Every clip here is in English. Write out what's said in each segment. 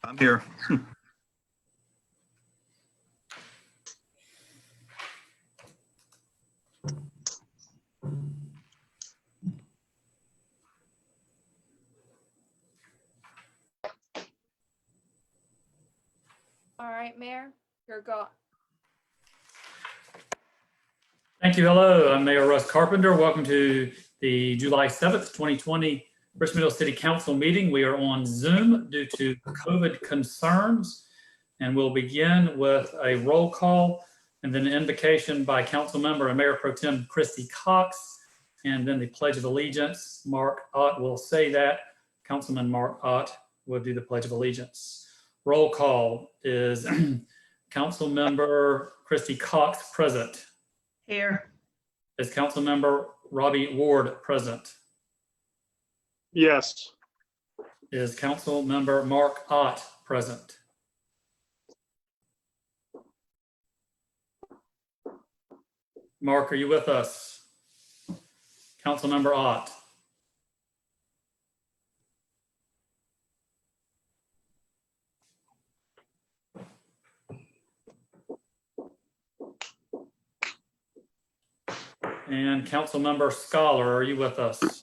I'm here. All right, Mayor, you're go. Thank you. Hello, I'm Mayor Russ Carpenter. Welcome to the July 7th, 2020 Richmond City Council meeting. We are on Zoom due to COVID concerns, and we'll begin with a roll call and then an invocation by Council Member and Mayor Pro Tem Christy Cox, and then the Pledge of Allegiance. Mark Ott will say that. Councilman Mark Ott will do the Pledge of Allegiance. Roll call is Council Member Christy Cox present. Here. Is Council Member Robbie Ward present? Yes. Is Council Member Mark Ott present? Mark, are you with us? Council Member Ott. And Council Member Scholar, are you with us?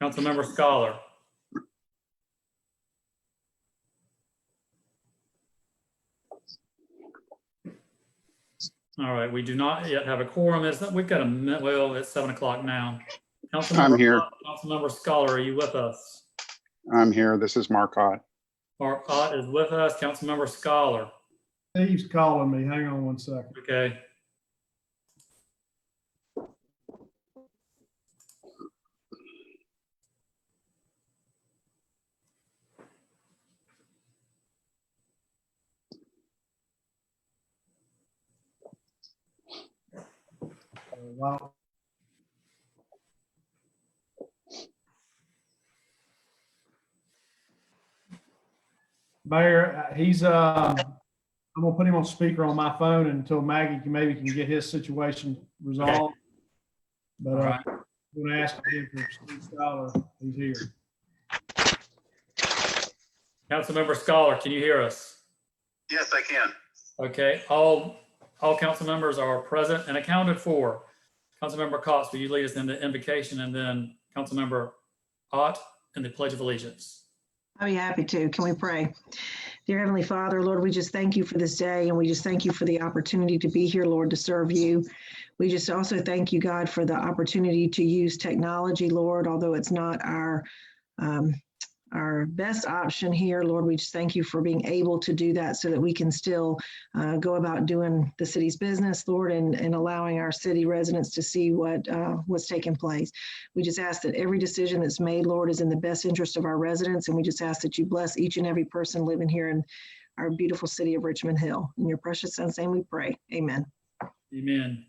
Council Member Scholar. All right, we do not yet have a quorum. We've got a minute, well, it's 7 o'clock now. I'm here. Council Member Scholar, are you with us? I'm here. This is Mark Ott. Mark Ott is with us. Council Member Scholar. Steve's calling me. Hang on one second. Okay. Wow. Mayor, I'm gonna put him on speaker on my phone until Maggie can get his situation resolved. But All right. I'm gonna ask him for Steve Scholar. He's here. Councilmember Scholar, can you hear us? Yes, I can. Okay, all council members are present and accounted for. Councilmember Cox, will you lead us in the invocation, and then Councilmember Ott and the Pledge of Allegiance? I'll be happy to. Can we pray? Dear Heavenly Father, Lord, we just thank you for this day, and we just thank you for the opportunity to be here, Lord, to serve you. We just also thank you, God, for the opportunity to use technology, Lord, although it's not our best option here, Lord. We just thank you for being able to do that so that we can still go about doing the city's business, Lord, and allowing our city residents to see what's taking place. We just ask that every decision that's made, Lord, is in the best interest of our residents, and we just ask that you bless each and every person living here in our beautiful city of Richmond Hill. In your precious son's name we pray. Amen. Amen.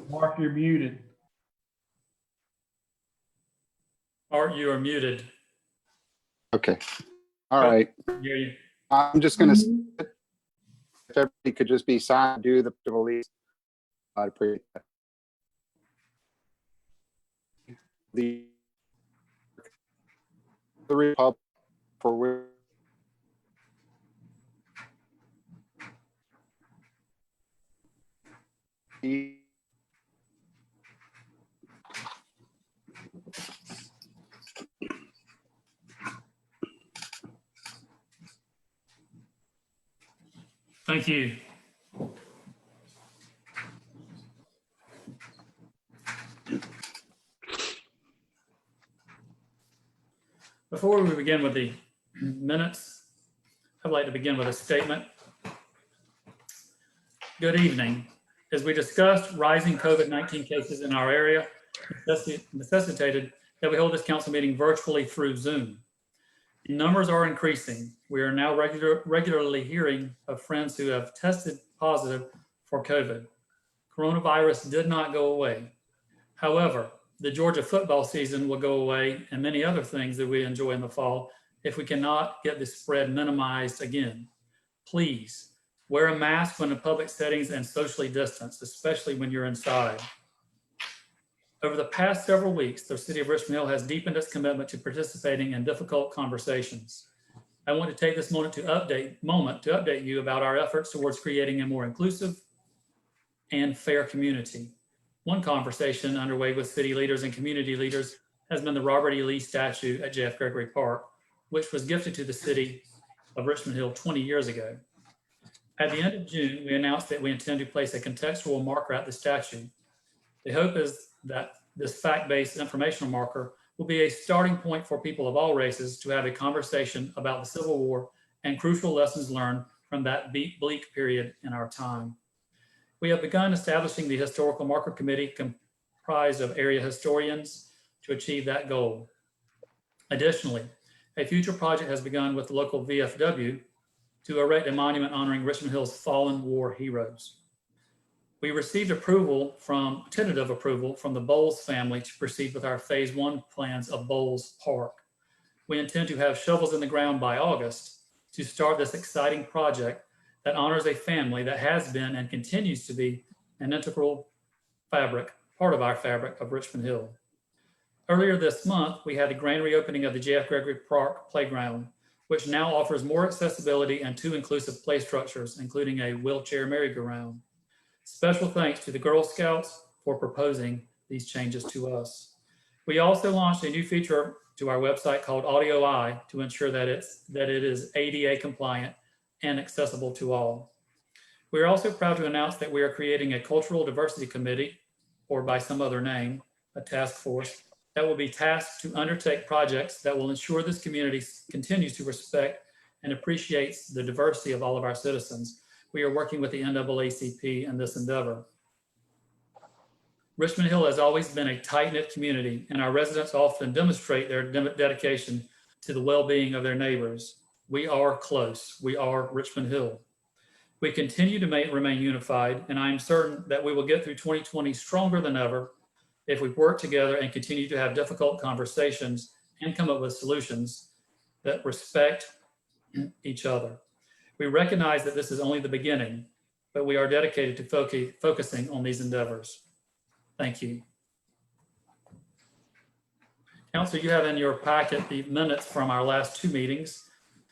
Mark, you're muted. Art, you are muted. Okay. All right. Hear you. I'm just going to, if everybody could just be silent, do the release. I'd appreciate that. The Republic for which Thank you. Before we begin with the minutes, I'd like to begin with a statement. Good evening. As we discussed, rising COVID-19 cases in our area necessitated that we hold this council meeting virtually through Zoom. The numbers are increasing. We are now regularly hearing of friends who have tested positive for COVID. Coronavirus did not go away. However, the Georgia football season will go away, and many other things that we enjoy in the fall if we cannot get the spread minimized again. Please Wear a mask when in public settings and socially distance, especially when you're inside. Over the past several weeks, the city of Richmond Hill has deepened its commitment to participating in difficult conversations. I want to take this moment to update you about our efforts towards creating a more inclusive and fair community. One conversation underway with city leaders and community leaders has been the Robert E. Lee statue at J.F. Gregory Park, which was gifted to the city of Richmond Hill 20 years ago. At the end of June, we announced that we intend to place a contextual marker at the statue. The hope is that this fact-based informational marker will be a starting point for people of all races to have a conversation about the Civil War and crucial lessons learned from that bleak period in our time. We have begun establishing the Historical Marker Committee comprised of area historians to achieve that goal. Additionally, a future project has begun with the local VFW to erect a monument honoring Richmond Hill's fallen war heroes. We received tentative approval from the Bowles family to proceed with our phase 1 plans of Bowles Park. We intend to have shovels in the ground by August to start this exciting project that honors a family that has been and continues to be an integral part of our fabric of Richmond Hill. Earlier this month, we had the grand reopening of the J.F. Gregory Park Playground, which now offers more accessibility and 2 inclusive play structures, including a wheelchair merry-go-round. Special thanks to the Girl Scouts for proposing these changes to us. We also launched a new feature to our website called Audio Eye to ensure that it is ADA compliant and accessible to all. We are also proud to announce that we are creating a cultural diversity committee, or by some other name, a task force, that will be tasked to undertake projects that will ensure this community continues to respect and appreciates the diversity of all of our citizens. We are working with the NAACP in this endeavor. Richmond Hill has always been a tight-knit community, and our residents often demonstrate their dedication to the well-being of their neighbors. We are close. We are Richmond Hill. We continue to remain unified, and I am certain that we will get through 2020 stronger than ever if we work together and continue to have difficult conversations and come up with solutions that respect each other. We recognize that this is only the beginning, but we are dedicated to focusing on these endeavors. Thank you. Council, you have in your packet the minutes from our last 2 meetings.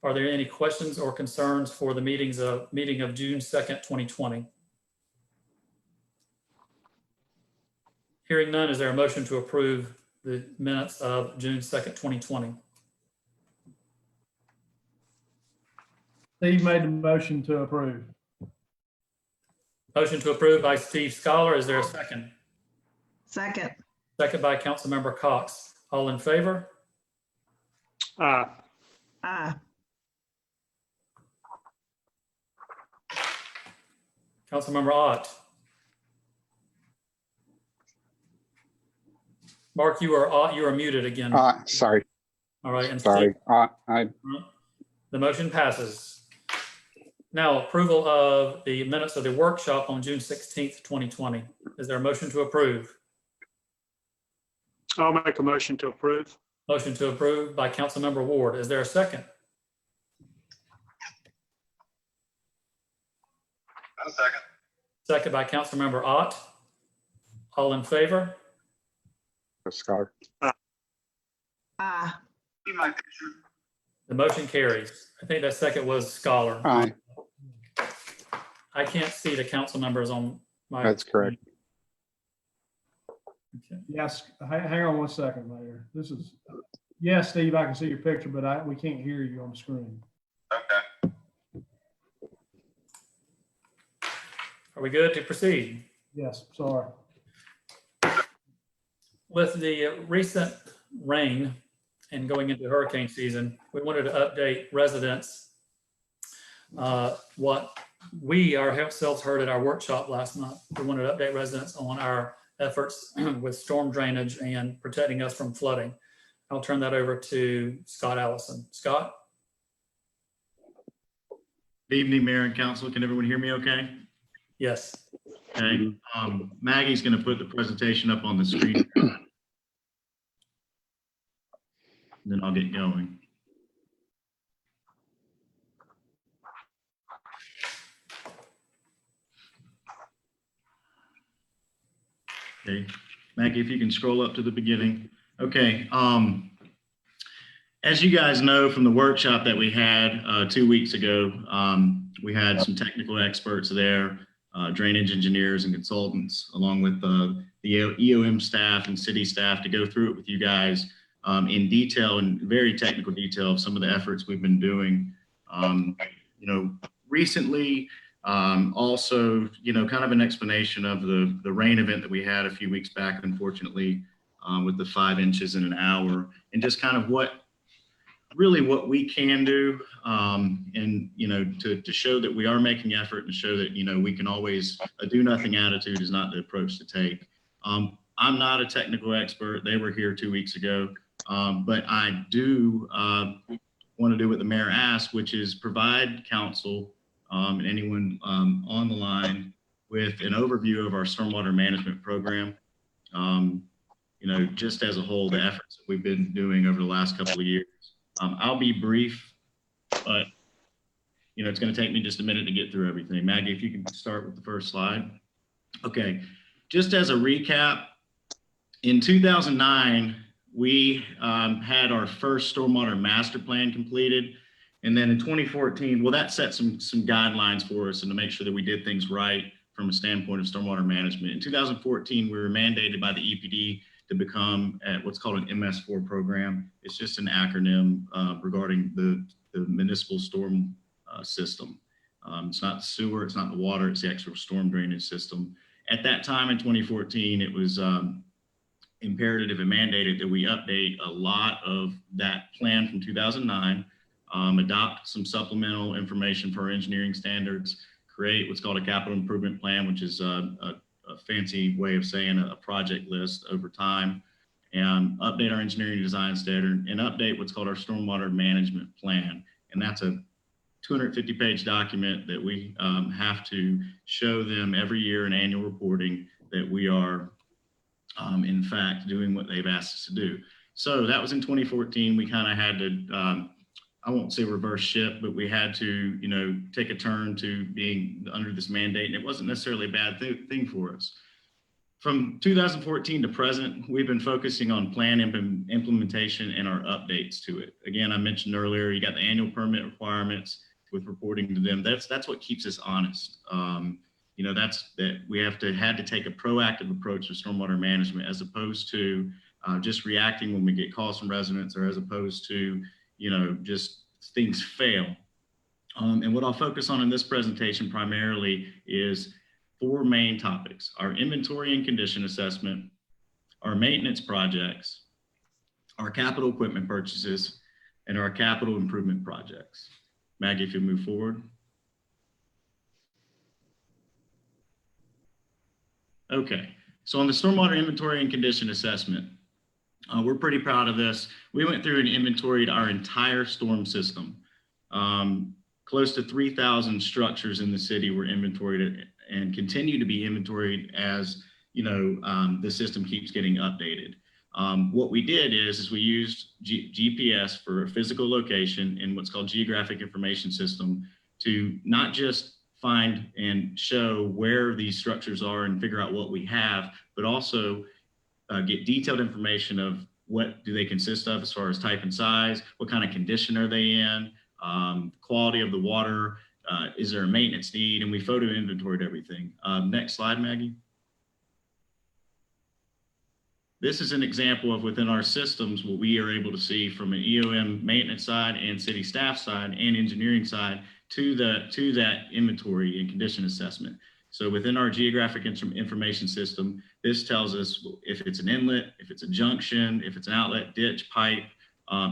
Are there any questions or concerns for the meeting of June 2nd, 2020? Hearing none, is there a motion to approve the minutes of June 2nd, 2020? Steve made the motion to approve. Motion to approve by Steve Scholar. Is there a second? Second. Second by Councilmember Cox. All in favor? Aye. Aye. Councilmember Ott. Mark, you are muted again. Sorry, All right. And sorry. Steve, the motion passes. Now, approval of the minutes of the workshop on June 16th, 2020. Is there a motion to approve? I'll make a motion to approve. Motion to approve by Councilmember Ward. Is there a second? A second. Second by Councilmember Ott. All in favor? Scar. Aye. See my picture. The motion carries. I think that second was Scholar. Aye, I can't see the council members on my. that's correct. Okay. Yes, hang on one second, Mayor. Yes, Steve, I can see your picture, but we can't hear you on the screen. Okay. Are we good to proceed? Yes, sorry. With the recent rain and going into hurricane season, we wanted to update residents what we ourselves heard at our workshop last month. We wanted to update residents on our efforts with storm drainage and protecting us from flooding. I'll turn that over to Scott Allison. Scott? Good evening, Mayor and Council. Can everyone hear me okay? Yes. Okay. Maggie's going to put the presentation up on the screen. Then I'll get going. Okay, Maggie, if you can scroll up to the beginning. Okay, as you guys know from the workshop that we had 2 weeks ago, we had some technical experts there, drainage engineers and consultants, along with the EOM staff and city staff to go through it with you guys in detail and very technical detail of some of the efforts we've been doing, recently. Also, kind of an explanation of the rain event that we had a few weeks back, unfortunately, with the 5 inches in an hour, and just kind of what we can do, and to show that we are making effort and show that we can always a do nothing attitude is not the approach to take. I'm not a technical expert. They were here 2 weeks ago, but I do want to do what the mayor asked, which is provide council and anyone on the line with an overview of our stormwater management program. Just as a whole, the efforts that we've been doing over the last couple of years. I'll be brief, but it's going to take me just a minute to get through everything. Maggie, if you can start with the first slide. Okay, just as a recap, in 2009, we had our first stormwater master plan completed. And then in 2014, well, that set some guidelines for us and to make sure that we did things right from a standpoint of stormwater management. In 2014, we were mandated by the EPD to become what's called an MS4 program. It's just an acronym regarding the municipal storm system. It's not the sewer, it's not the water, it's the actual storm drainage system. At that time in 2014, it was imperative and mandated that we update a lot of that plan from 2009, adopt some supplemental information for our engineering standards, create what's called a capital improvement plan, which is a fancy way of saying a project list over time, and update our engineering design standard and update what's called our stormwater management plan. And that's a 250-page document that we have to show them every year in annual reporting that we are, in fact, doing what they've asked us to do. So that was in 2014. We kind of had to, I won't say reverse ship, but we had to, take a turn to being under this mandate, and it wasn't necessarily a bad thing for us. From 2014 to present, we've been focusing on plan implementation and our updates to it. Again, I mentioned earlier, you got the annual permit requirements with reporting to them. That's what keeps us honest. That's that we had to take a proactive approach to stormwater management as opposed to just reacting when we get calls from residents, or as opposed to just things fail. And what I'll focus on in this presentation primarily is 4 main topics: our inventory and condition assessment, our maintenance projects, our capital equipment purchases, and our capital improvement projects. Maggie, if you move forward. Okay, so on the stormwater inventory and condition assessment, we're pretty proud of this. We went through and inventoried our entire storm system. Close to 3,000 structures in the city were inventoried and continue to be inventoried as the system keeps getting updated. What we did is we used GPS for physical location in what's called geographic information system to not just find and show where these structures are and figure out what we have, but also get detailed information of what do they consist of as far as type and size, what kind of condition are they in, quality of the water, is there a maintenance need, and we photo inventoried everything. Next slide, Maggie. This is an example of within our systems what we are able to see from an EOM maintenance side and city staff side and engineering side to that inventory and condition assessment. So within our geographic information system, this tells us if it's an inlet, if it's a junction, if it's an outlet, ditch, pipe.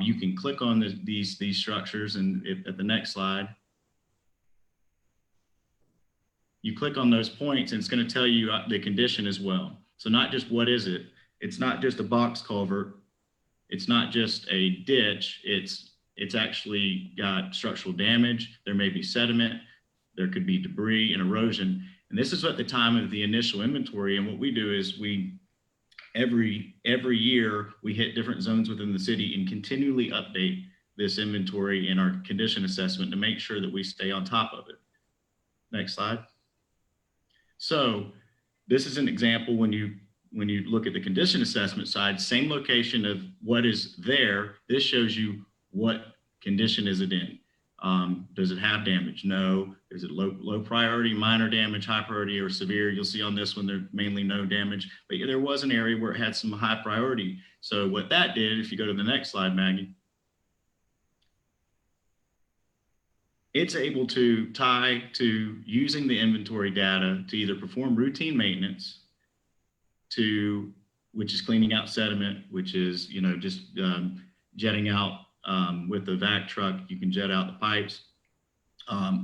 You can click on these structures, and at the next slide, you click on those points and it's going to tell you the condition as well. So not just what is it, it's not just a box culvert, it's not just a ditch, it's actually got structural damage, there may be sediment, there could be debris and erosion. And this is at the time of the initial inventory. And what we do is every year we hit different zones within the city and continually update this inventory and our condition assessment to make sure that we stay on top of it. Next slide. So this is an example when you when you look at the condition assessment side, same location of what is there. This shows you what condition is it in. Does it have damage? No. Is it low priority, minor damage, high priority, or severe? You'll see on this one, there's mainly no damage, but there was an area where it had some high priority. So what that did, if you go to the next slide, Maggie, it's able to tie to using the inventory data to either perform routine maintenance, which is cleaning out sediment, which is, just jetting out with the vac truck, you can jet out the pipes.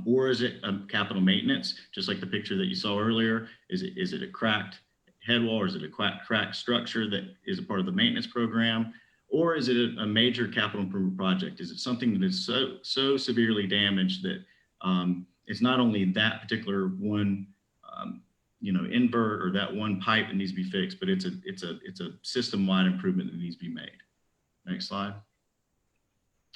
Or is it a capital maintenance, just like the picture that you saw earlier? Is it a cracked head wall, or is it a cracked structure that is a part of the maintenance program? Or is it a major capital improvement project? Is it something that is so severely damaged that it's not only that particular one invert or that one pipe that needs to be fixed, but it's a system-wide improvement that needs to be made. Next slide.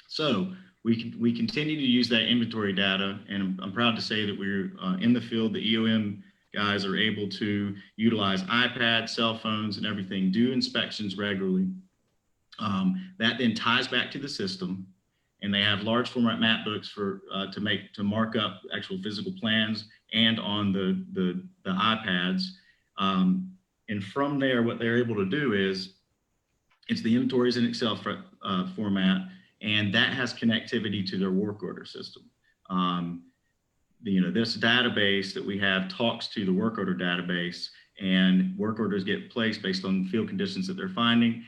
So we continue to use that inventory data, and I'm proud to say that we're in the field. The EOM guys are able to utilize iPads, cell phones, and everything, do inspections regularly. That then ties back to the system, and they have large format map books for to mark up actual physical plans and on the iPads. And from there, what they're able to do is it's the inventories in Excel format, and that has connectivity to their work order system. This database that we have talks to the work order database, and work orders get placed based on field conditions that they're finding,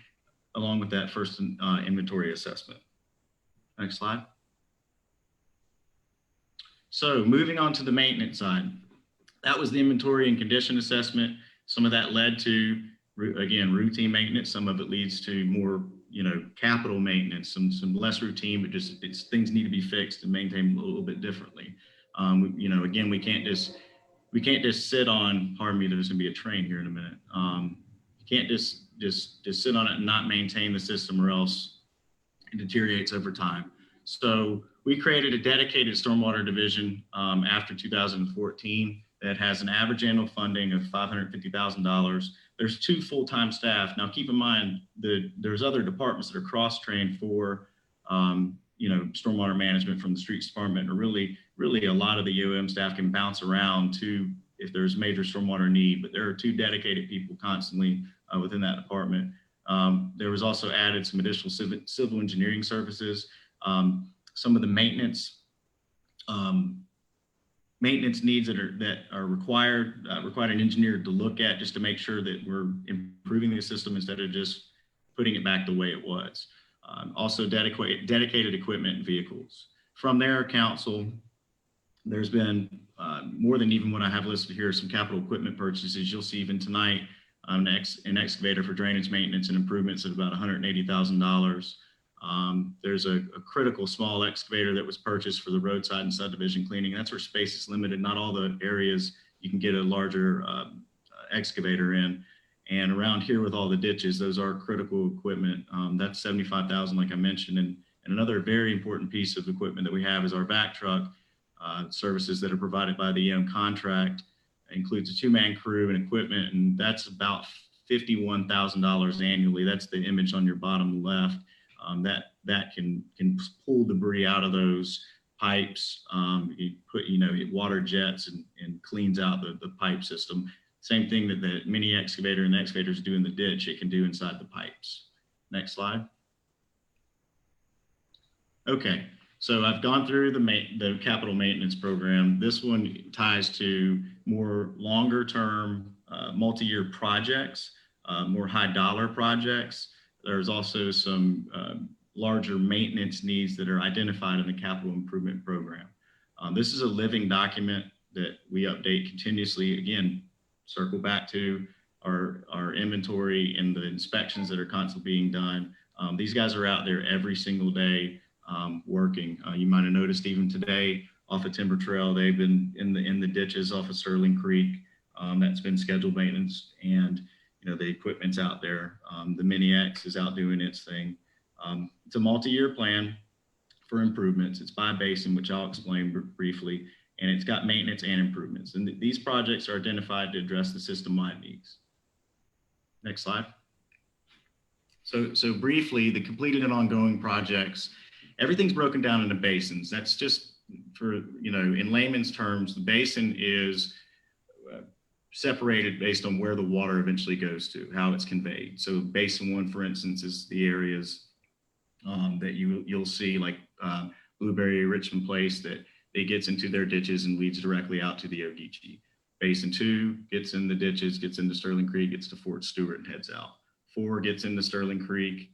along with that first inventory assessment. Next slide. So moving on to the maintenance side, that was the inventory and condition assessment. Some of that led to, again, routine maintenance. Some of it leads to more, capital maintenance, some less routine, but just things need to be fixed and maintained a little bit differently. Again, we can't just sit on, pardon me, there's gonna be a train here in a minute. You can't just sit on it and not maintain the system, or else it deteriorates over time. So we created a dedicated stormwater division after 2014 that has an average annual funding of $550,000. There's 2 full-time staff. Now, keep in mind that there's other departments that are cross-trained for, stormwater management from the streets department, or really a lot of the UM staff can bounce around to if there's major stormwater need, but there are 2 dedicated people constantly within that department. There was also added some additional civil engineering services. Some of the maintenance needs that are required an engineer to look at, just to make sure that we're improving the system instead of just putting it back the way it was. Also dedicated equipment and vehicles. From there, council, there's been more than even what I have listed here, some capital equipment purchases. You'll see even tonight, an excavator for drainage maintenance and improvements at about $180,000. There's a critical small excavator that was purchased for the roadside and subdivision cleaning. That's where space is limited. Not all the areas you can get a larger excavator in. And around here with all the ditches, those are critical equipment. That's $75,000, like I mentioned. And another very important piece of equipment that we have is our vac truck services that are provided by the EM contract. It includes a 2-man crew and equipment, and that's about $51,000 annually. That's the image on your bottom left. That can pull debris out of those pipes. It water jets and cleans out the pipe system. Same thing that the mini excavator and the excavators do in the ditch, it can do inside the pipes. Next slide. Okay, so I've gone through the capital maintenance program. This one ties to more longer term, multi-year projects, more high dollar projects. There's also some larger maintenance needs that are identified in the capital improvement program. This is a living document that we update continuously. Again, circle back to our inventory and the inspections that are constantly being done. These guys are out there every single day working. You might have noticed even today off of Timber Trail, they've been in the ditches off of Sterling Creek. That's been scheduled maintenance, and the equipment's out there. The Mini X is out doing its thing. It's a multi-year plan for improvements. It's by basin, which I'll explain briefly, and it's got maintenance and improvements. And these projects are identified to address the system-wide needs. Next slide. So briefly, the completed and ongoing projects, everything's broken down into basins. That's just for, in layman's terms, the basin is separated based on where the water eventually goes to, how it's conveyed. So basin 1, for instance, is the areas that you'll see, like Blueberry, Richmond Place, that it gets into their ditches and leads directly out to the Ogeechee. Basin 2 gets in the ditches, gets into Sterling Creek, gets to Fort Stewart and heads out. 4 gets into Sterling Creek,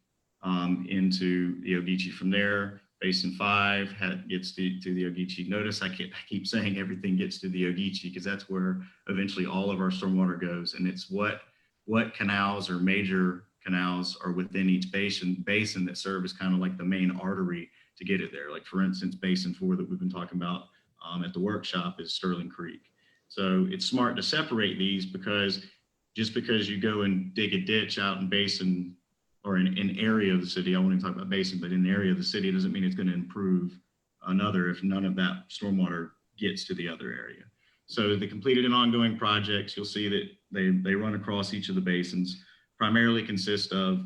into the Ogeechee from there. Basin 5 gets to the Ogeechee. Notice I keep saying everything gets to the Ogeechee because that's where eventually all of our stormwater goes. And it's what canals or major canals are within each basin that serve as kind of like the main artery to get it there. Like for instance, Basin 4 that we've been talking about at the workshop is Sterling Creek. So it's smart to separate these because just because you go and dig a ditch out in basin or in an area of the city, I won't even talk about basin, but in the area of the city, doesn't mean it's going to improve another if none of that stormwater gets to the other area. So the completed and ongoing projects, you'll see that they run across each of the basins, primarily consist of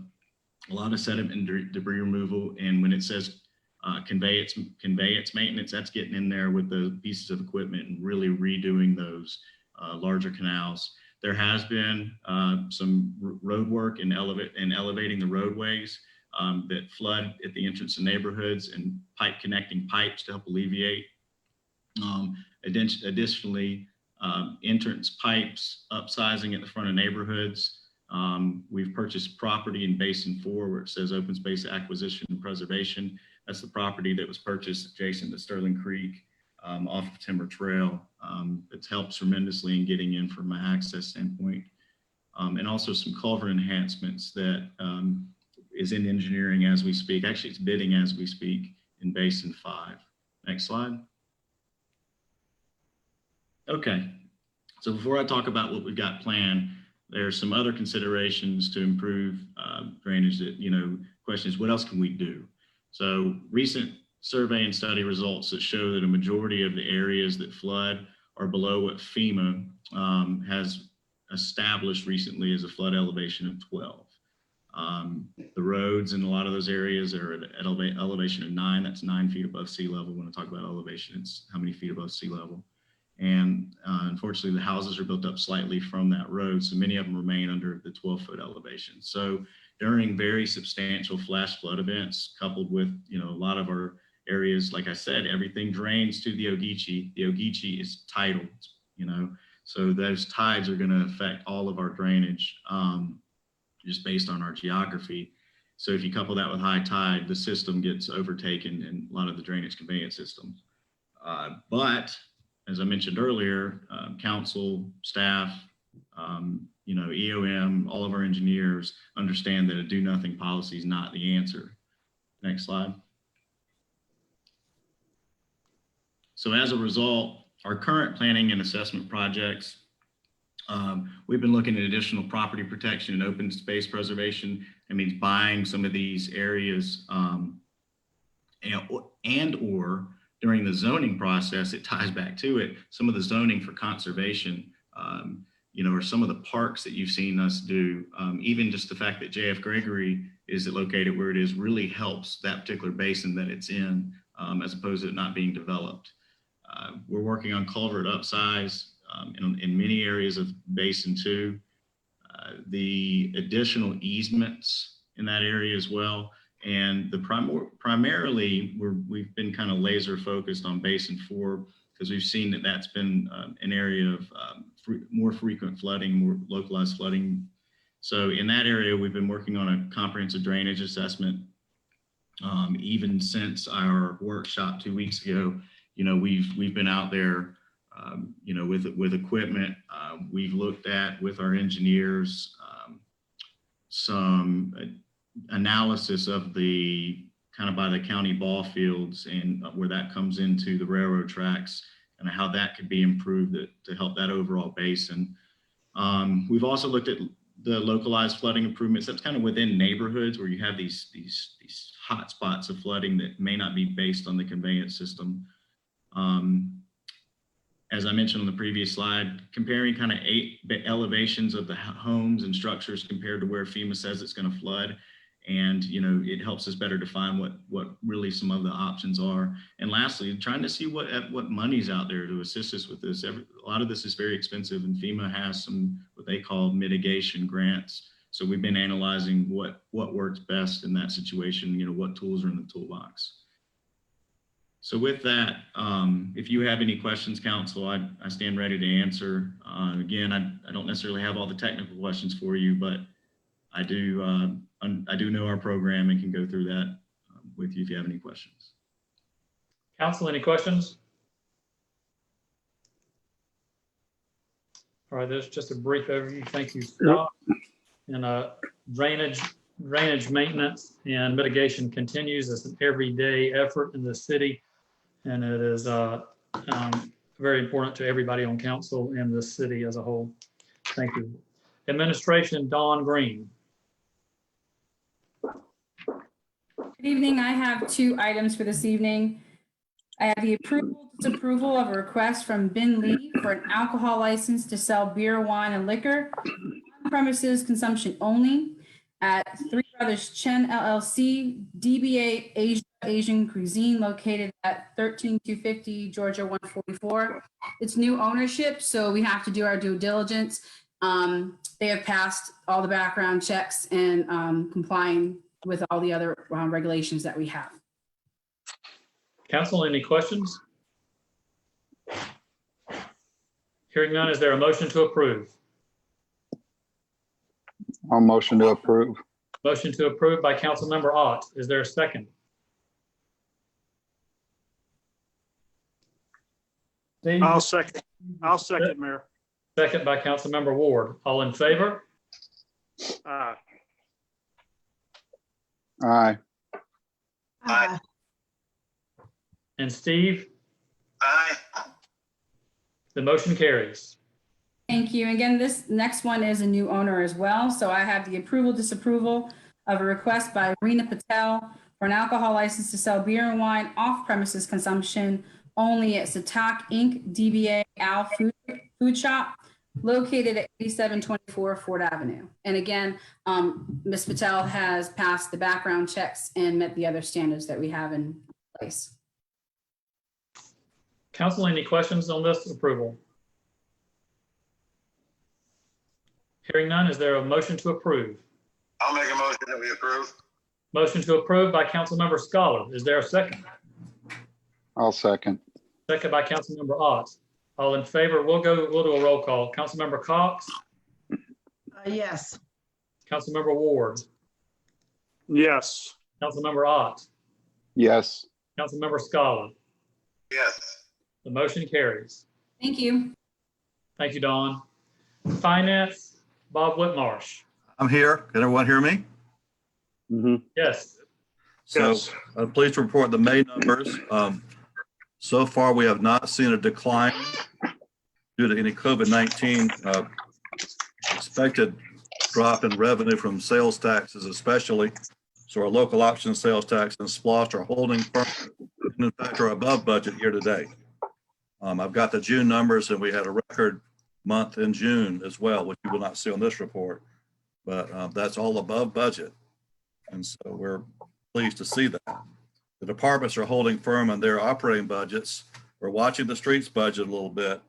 a lot of sediment and debris removal. And when it says conveyance maintenance, that's getting in there with the pieces of equipment and really redoing those larger canals. There has been some road work in elevating the roadways that flood at the entrance to neighborhoods and connecting pipes to help alleviate. Additionally, entrance pipes upsizing at the front of neighborhoods. We've purchased property in Basin 4 where it says open space acquisition and preservation. That's the property that was purchased adjacent to Sterling Creek off of Timber Trail. It's helped tremendously in getting in from an access standpoint. And also some culvert enhancements that is in engineering as we speak. Actually, it's bidding as we speak in Basin 5. Next slide. Okay, so before I talk about what we've got planned, there's some other considerations to improve drainage that, question is, what else can we do? So recent survey and study results that show that a majority of the areas that flood are below what FEMA has established recently as a flood elevation of 12. The roads in a lot of those areas are at elevation of 9. That's 9 feet above sea level. When I talk about elevation, it's how many feet above sea level. And unfortunately, the houses are built up slightly from that road, so many of them remain under the 12-foot elevation. So during very substantial flash flood events, coupled with a lot of our areas, like I said, everything drains to the Ogeechee. The Ogeechee is tidal, so those tides are going to affect all of our drainage just based on our geography. So if you couple that with high tide, the system gets overtaken in a lot of the drainage conveyance systems. But as I mentioned earlier, council, staff, EOM, all of our engineers understand that a do nothing policy is not the answer. Next slide. So as a result, our current planning and assessment projects, we've been looking at additional property protection and open space preservation. That means buying some of these areas and or during the zoning process, it ties back to it. Some of the zoning for conservation, or some of the parks that you've seen us do, even just the fact that JF Gregory is located where it is really helps that particular basin that it's in, as opposed to it not being developed. We're working on culvert upsize in many areas of Basin 2. The additional easements in that area as well. And primarily, we've been kind of laser focused on Basin 4 because we've seen that that's been an area of more frequent flooding, more localized flooding. So in that area, we've been working on a comprehensive drainage assessment. Even since our workshop 2 weeks ago, we've been out there, with equipment. We've looked at with our engineers some analysis of the kind of by the county ball fields and where that comes into the railroad tracks and how that could be improved to help that overall basin. We've also looked at the localized flooding improvements. That's kind of within neighborhoods where you have these hot spots of flooding that may not be based on the conveyance system. as I mentioned on the previous slide, comparing kind of elevations of the homes and structures compared to where FEMA says it's going to flood. And, you know, it helps us better define what really some of the options are. And lastly, trying to see what money's out there to assist us with this. A lot of this is very expensive, and FEMA has some what they call mitigation grants. So we've been analyzing what works best in that situation, you know, what tools are in the toolbox. So with that, if you have any questions, council, I stand ready to answer. Again, I don't necessarily have all the technical questions for you, but I do know our program and can go through that with you if you have any questions. Council, any questions? All right, there's just a brief overview. Thank you, Scott. And drainage maintenance and mitigation continues as an everyday effort in the city. And it is very important to everybody on council and the city as a whole. Thank you. Administration, Dawn Green. Good evening. I have 2 items for this evening. I have the disapproval of a request from Ben Lee for an alcohol license to sell beer, wine, and liquor on premises consumption only at Three Brothers Chen LLC, DBA Asian Cuisine, located at 13250 Georgia 144. It's new ownership, so we have to do our due diligence. They have passed all the background checks and complying with all the other regulations that we have. Council, any questions? Hearing none, is there a motion to approve? I'll motion to approve. Motion to approve by Councilmember Ott. Is there a second? Steve? I'll second, Mayor. Second by Councilmember Ward. All in favor? Aye. Aye. Aye. And Steve? Aye. The motion carries. Thank you. Again, this next one is a new owner as well. So I have the disapproval of a request by Reena Patel for an alcohol license to sell beer and wine off premises consumption only at Satak Inc., DBA Al Food Shop, located at 8724 Ford Avenue. And again, Ms. Patel has passed the background checks and met the other standards that we have in place. Council, any questions on this approval? Hearing none, is there a motion to approve? I'll make a motion that we approve. Motion to approve by Councilmember Scholar. Is there a second? I'll second. Second by Councilmember Ott. All in favor, we'll do a roll call. Councilmember Cox, Yes. Councilmember Ward, Yes. Councilmember Ott, Yes. Councilmember Scholar. Yes. The motion carries. Thank you. Thank you, Dawn. Finance, Bob Whitmarsh. I'm here. Can everyone hear me? Yes. So Yes. I'm pleased to report the May numbers. So far, we have not seen a decline due to any COVID-19 expected drop in revenue from sales taxes, especially. So our local option sales tax and SPLOST are holding firm, and in fact are above budget year to date. I've got the June numbers, and we had a record month in June as well, which you will not see on this report, but that's all above budget. And so we're pleased to see that. The departments are holding firm on their operating budgets. We're watching the streets budget a little bit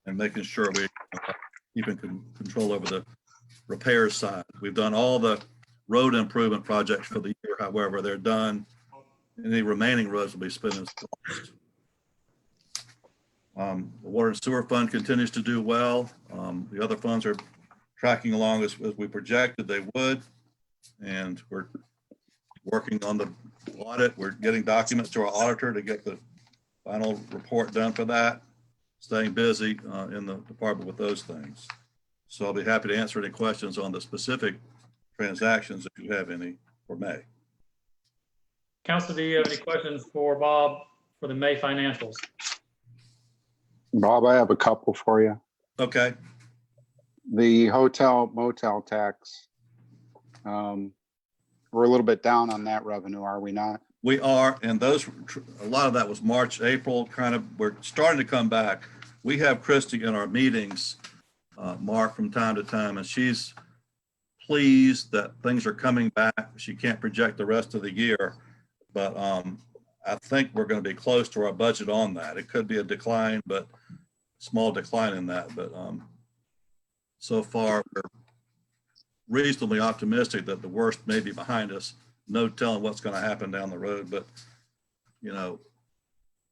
and making sure we keep in control over the repairs side. We've done all the road improvement projects for the year. However, they're done. Any remaining roads will be spent as cost. The water and sewer fund continues to do well. The other funds are tracking along as we projected they would. And we're working on the audit. We're getting documents to our auditor to get the final report done for that. Staying busy in the department with those things. So I'll be happy to answer any questions on the specific transactions if you have any for May. Council, do you have any questions for Bob for the May financials? Bob, I have a couple for you. Okay. The hotel motel tax. We're a little bit down on that revenue, are we not? We are, and those, a lot of that was March, April, kind of, we're starting to come back. we have Christie in our meetings, Mark, from time to time, and she's pleased that things are coming back. She can't project the rest of the year, but I think we're going to be close to our budget on that. It could be a decline, but small decline in that. But so far, we're reasonably optimistic that the worst may be behind us. No telling what's going to happen down the road, but you know,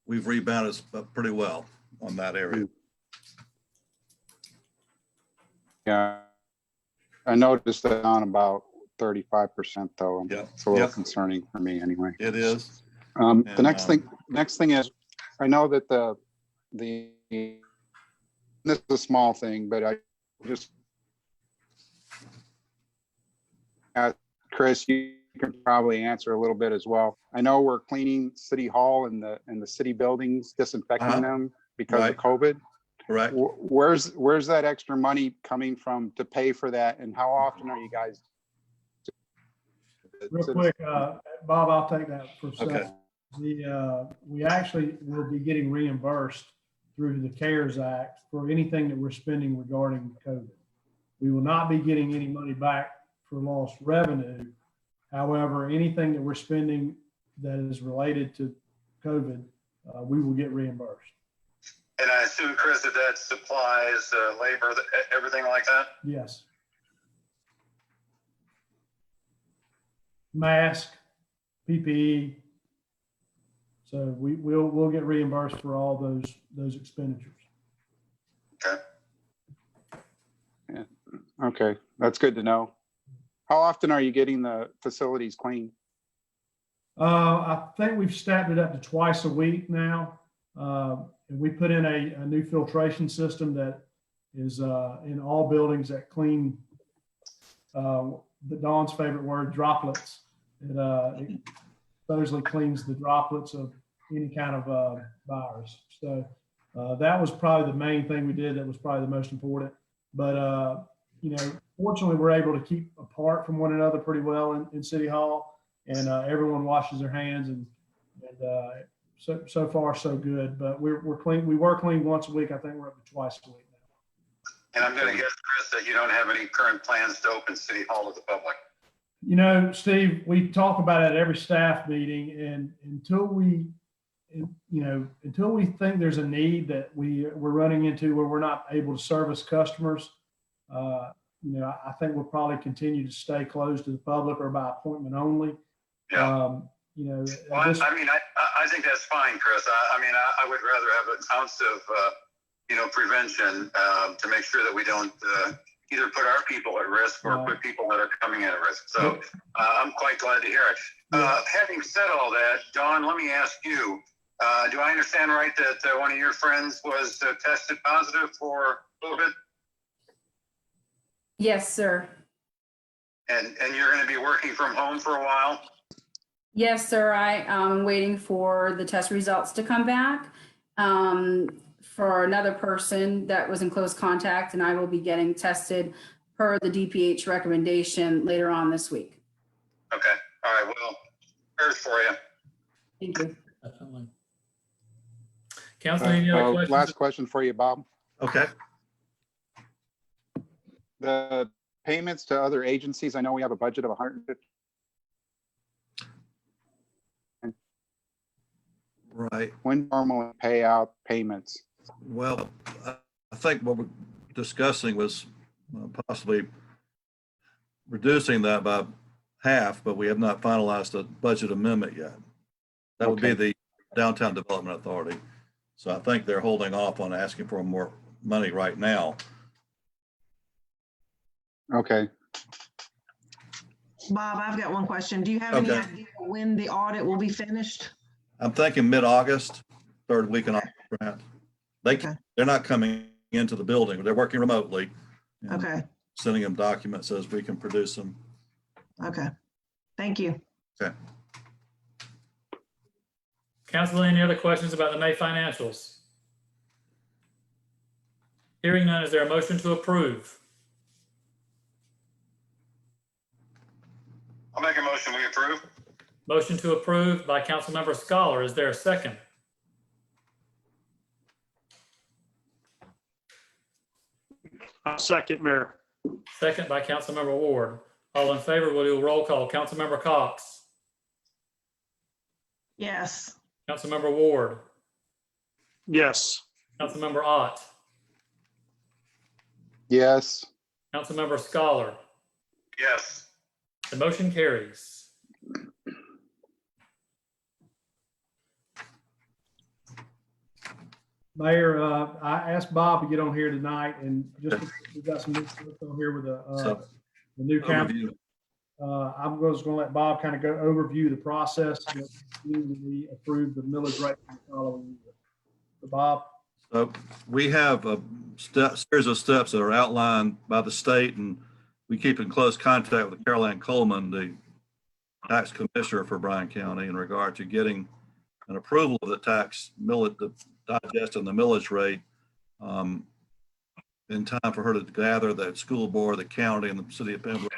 we've rebounded pretty well on that area. Yeah. I noticed that on about 35% though. Yeah. It's a little Yep. concerning for me anyway. It is. The And, next thing is, I know that this is a small thing, but I just, Chris, you can probably answer a little bit as well. I know we're cleaning City Hall and the city buildings, disinfecting Uh-huh. them because Right. of COVID. Correct. Where's that extra money coming from to pay for that? And how often are you guys? Real quick, Bob, I'll take that for a second. Okay. We actually will be getting reimbursed through the CARES Act for anything that we're spending regarding COVID. We will not be getting any money back for lost revenue. However, anything that we're spending that is related to COVID, we will get reimbursed. And I assume, Chris, that supplies, labor, everything like that? Yes. Mask, PPE. So we'll get reimbursed for all those expenditures. Okay. Yeah. Okay, that's good to know. How often are you getting the facilities cleaned? I think we've stepped it up to twice a week now. And we put in a new filtration system that is in all buildings that clean the Dawn's favorite word, droplets. It supposedly cleans the droplets of any kind of virus. So that was probably the main thing we did. That was probably the most important. But you know, fortunately, we're able to keep apart from one another pretty well in City Hall, and everyone washes their hands, and so far so good. But we're clean. We were clean once a week. I think we're up to twice a week now. And I'm going to guess, Chris, that you don't have any current plans to open City Hall to the public. You know, Steve, we talk about it at every staff meeting, and until we think there's a need that we're running into where we're not able to service customers, I think we'll probably continue to stay closed to the public or by appointment only. Yeah. Well, I think that's fine, Chris. I would rather have an ounce of, prevention to make sure that we don't either put our people at risk or put people that are coming at risk. So I'm quite glad to hear it. Having said all that, Dawn, let me ask you, do I understand right that one of your friends was tested positive for COVID? Yes, sir. And you're going to be working from home for a while? Yes, sir. I am waiting for the test results to come back for another person that was in close contact, and I will be getting tested per the DPH recommendation later on this week. Okay. All right. Well, prayers for you. Thank you. Definitely. Council, any other questions? Last question for you, Bob. Okay. The payments to other agencies, I know we have a budget of 150. Right. When normally pay out payments? Well, I think what we're discussing was possibly reducing that by half, but we have not finalized a budget amendment yet. That would be the Downtown Development Authority. So I think they're holding off on asking for more money right now. Okay. Bob, I've got one question. Do you have any Okay. idea when the audit will be finished? I'm thinking mid-August, third week in August, perhaps. Okay. They're not coming into the building. They're working remotely. and Okay, Sending them documents as we can produce them. okay. Thank you. Okay. Council, any other questions about the May financials? Hearing none, is there a motion to approve? I'll make a motion. We approve. Motion to approve by Councilmember Scholar. Is there a second? I'll second, Mayor. Second by Councilmember Ward. All in favor, we'll do a roll call. Councilmember Cox, Yes. Councilmember Ward, Yes. Councilmember Ott, Yes. Councilmember Scholar. Yes. The motion carries. Mayor, I asked Bob to get on here tonight and just, we've got some new stuff on here with So, the new council. overview. I'm just going to let Bob kind of go overview the process that we approved the millage rate for the following year. So Bob? So we have a series of steps that are outlined by the state, and we keep in close contact with Caroline Coleman, the tax commissioner for Bryan County, in regard to getting an approval of the tax millage, the digest and the millage rate in time for her to gather the school board, the county, and the city of Pembroke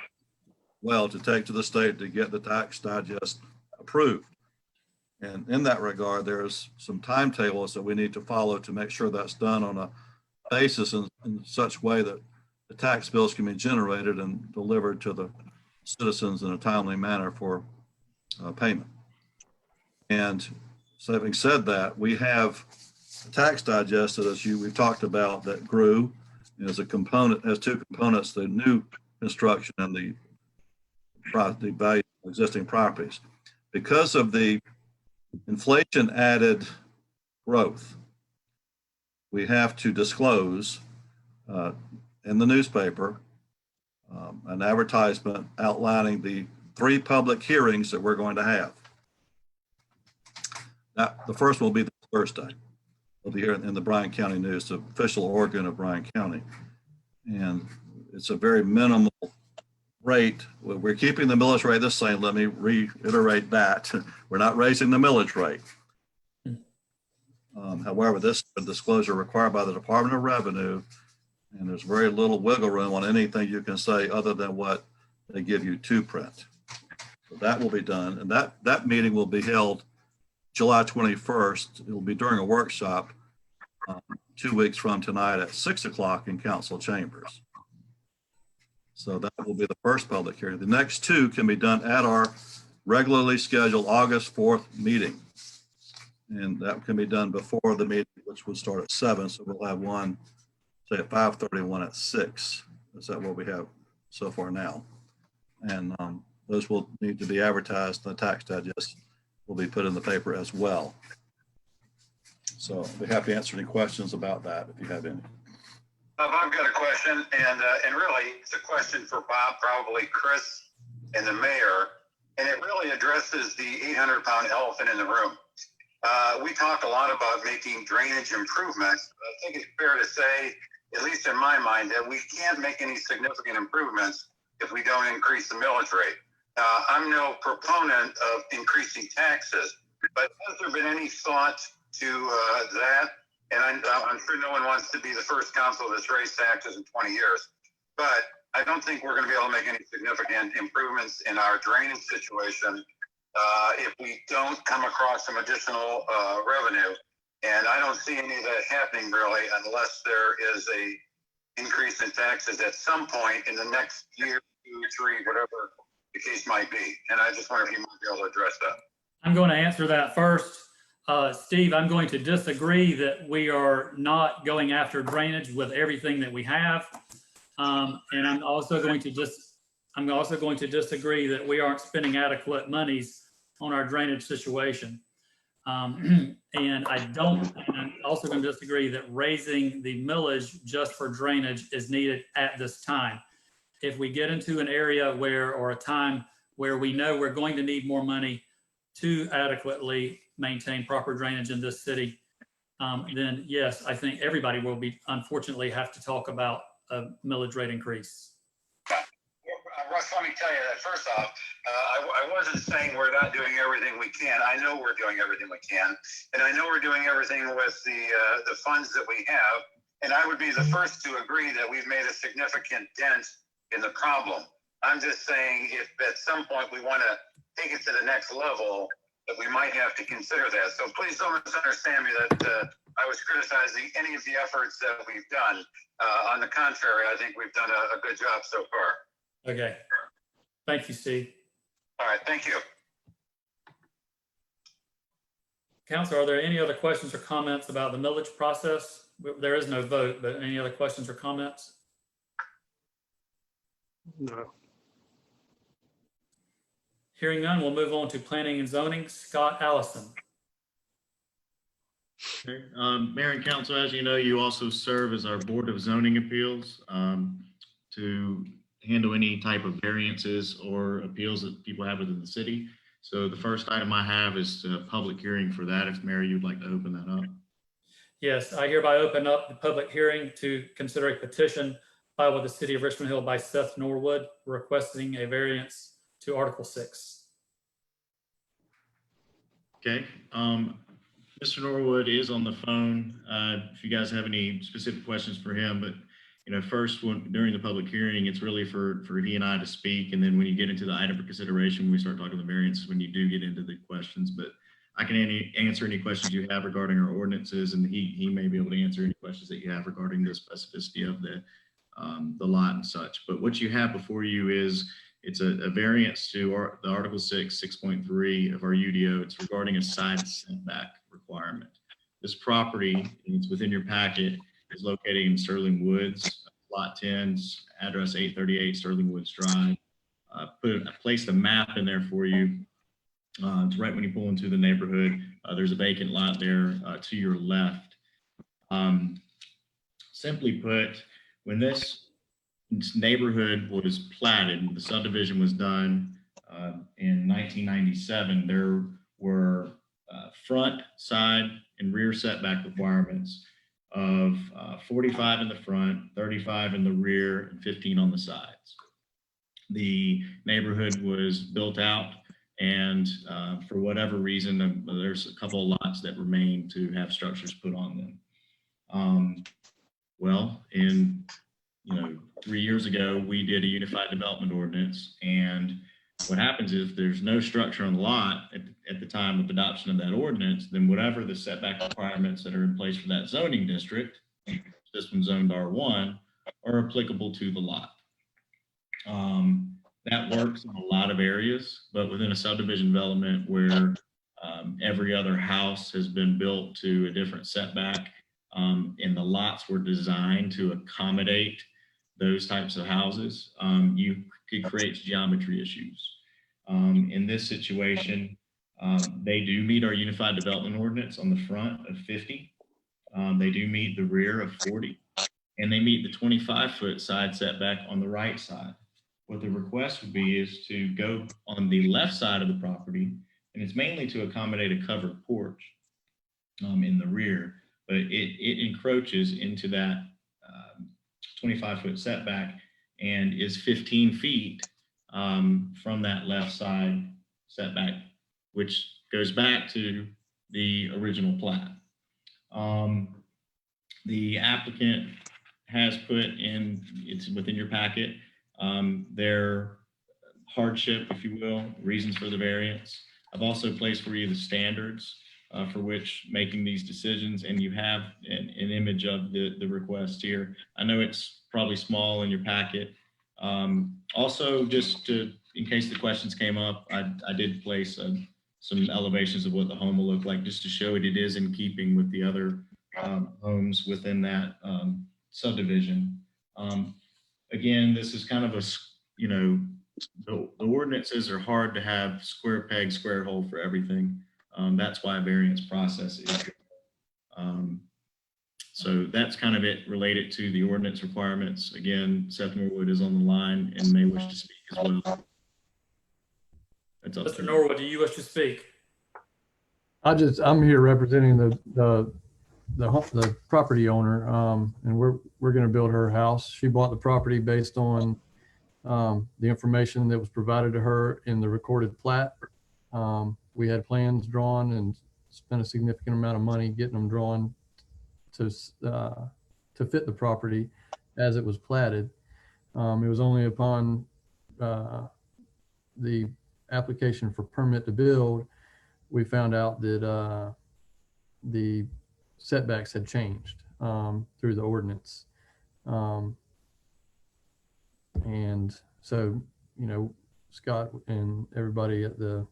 well to take to the state to get the tax digest approved. And in that regard, there's some timetables that we need to follow to make sure that's done on a basis in such way that the tax bills can be generated and delivered to the citizens in a timely manner for payment. And so having said that, we have a tax digest that, as we've talked about, that grew as a component, has two components: the new construction and the value of existing properties. Because of the inflation added growth, we have to disclose in the newspaper an advertisement outlining the 3 public hearings that we're going to have. Now, the first will be this Thursday. It'll be here in the Bryan County News, the official organ of Bryan County. And it's a very minimal rate. We're keeping the millage rate the same. Let me reiterate that. We're not raising the millage rate. However, this is a disclosure required by the Department of Revenue, and there's very little wiggle room on anything you can say other than what they give you to print. So that will be done. And that meeting will be held July 21st. It will be during a workshop 2 weeks from tonight at 6 o'clock in council chambers. So that will be the first public hearing. The next 2 can be done at our regularly scheduled August 4th meeting. And that can be done before the meeting, which will start at 7. So we'll have one, say at 5:30, one at 6. Is that what we have so far now? And those will need to be advertised. The tax digest will be put in the paper as well. So I'll be happy to answer any questions about that if you have any. I've got a question, and really it's a question for Bob, probably Chris, and the mayor, and it really addresses the 800-pound elephant in the room. We talk a lot about making drainage improvements. I think it's fair to say, at least in my mind, that we can't make any significant improvements if we don't increase the millage rate. I'm no proponent of increasing taxes, but has there been any thought to that? And I'm sure no one wants to be the first council that's raised taxes in 20 years, but I don't think we're going to be able to make any significant improvements in our drainage situation if we don't come across some additional revenue. And I don't see any of that happening really unless there is a increase in taxes at some point in the next year, 2, 3, whatever the case might be. And I just wonder if you might be able to address that. I'm going to answer that first. Steve, I'm going to disagree that we are not going after drainage with everything that we have. And I'm also going to disagree that we aren't spending adequate monies on our drainage situation. And I'm also going to disagree that raising the millage just for drainage is needed at this time. If we get into an area or a time where we know we're going to need more money to adequately maintain proper drainage in this city, then yes, I think everybody will unfortunately have to talk about a millage rate increase. Russ, let me tell you that first off, I wasn't saying we're not doing everything we can. I know we're doing everything we can, and I know we're doing everything with the funds that we have. And I would be the first to agree that we've made a significant dent in the problem. I'm just saying if at some point we want to take it to the next level, we might have to consider that. So please don't misunderstand me that I was criticizing any of the efforts that we've done. On the contrary, I think we've done a good job so far. Okay. Thank you, Steve. All right, thank you. Council, are there any other questions or comments about the millage process? There is no vote, but any other questions or comments? No. Hearing none, we'll move on to planning and zoning. Scott Allison. Okay. Mayor and council, as you know, you also serve as our Board of Zoning Appeals to handle any type of variances or appeals that people have within the city. So the first item I have is a public hearing for that. If Mary, you'd like to open that up. Yes, I hereby open up the public hearing to consider a petition filed with the city of Richmond Hill by Seth Norwood requesting a variance to Article 6. Okay. Mr. Norwood is on the phone. If you guys have any specific questions for him, but first during the public hearing, it's really for he and I to speak. And then when you get into the item for consideration, when we start talking the variances, when you do get into the questions, but I can answer any questions you have regarding our ordinances, and he may be able to answer any questions that you have regarding the specificity of the lot and such. But what you have before you is it's a variance to the Article 6.3 of our UDO. It's regarding a side setback requirement. This property, and it's within your packet, is located in Sterling Woods, Lot 10's address 838 Sterling Woods Drive. I placed a map in there for you. It's right when you pull into the neighborhood. There's a vacant lot there to your left. Simply put, when this neighborhood was platted, the subdivision was done in 1997, there were front, side, and rear setback requirements of 45 in the front, 35 in the rear, and 15 on the sides. The neighborhood was built out, and for whatever reason, there's a couple of lots that remain to have structures put on them. Well, 3 years ago, we did a unified development ordinance, and what happens is there's no structure on the lot at the time of adoption of that ordinance, then whatever the setback requirements that are in place for that zoning district, this one's zoned R1, are applicable to the lot. That works in a lot of areas, but within a subdivision development where every other house has been built to a different setback, and the lots were designed to accommodate those types of houses, it creates geometry issues. In this situation, they do meet our unified development ordinance on the front of 50. They do meet the rear of 40, and they meet the 25-foot side setback on the right side. What the request would be is to go on the left side of the property, and it's mainly to accommodate a covered porch in the rear, but it encroaches into that 25-foot setback and is 15 feet from that left side setback, which goes back to the original plat. The applicant has put in, it's within your packet, their hardship, if you will, reasons for the variance. I've also placed for you the standards for which making these decisions, and you have an image of the request here. I know it's probably small in your packet. Also, just in case the questions came up, I did place some elevations of what the home will look like, just to show it is in keeping with the other homes within that subdivision. Again, this is kind of a, the ordinances are hard to have square peg, square hole for everything. That's why a variance process is. So that's kind of it related to the ordinance requirements. Again, Seth Norwood is on the line and may wish to speak as well. That's up Mr. Norwood, do you wish to speak? I'm here representing the property owner, and we're going to build her house. She bought the property based on the information that was provided to her in the recorded plat. We had plans drawn and spent a significant amount of money getting them drawn to fit the property as it was platted. It was only upon the application for permit to build we found out that the setbacks had changed through the ordinance. And so, Scott and everybody at the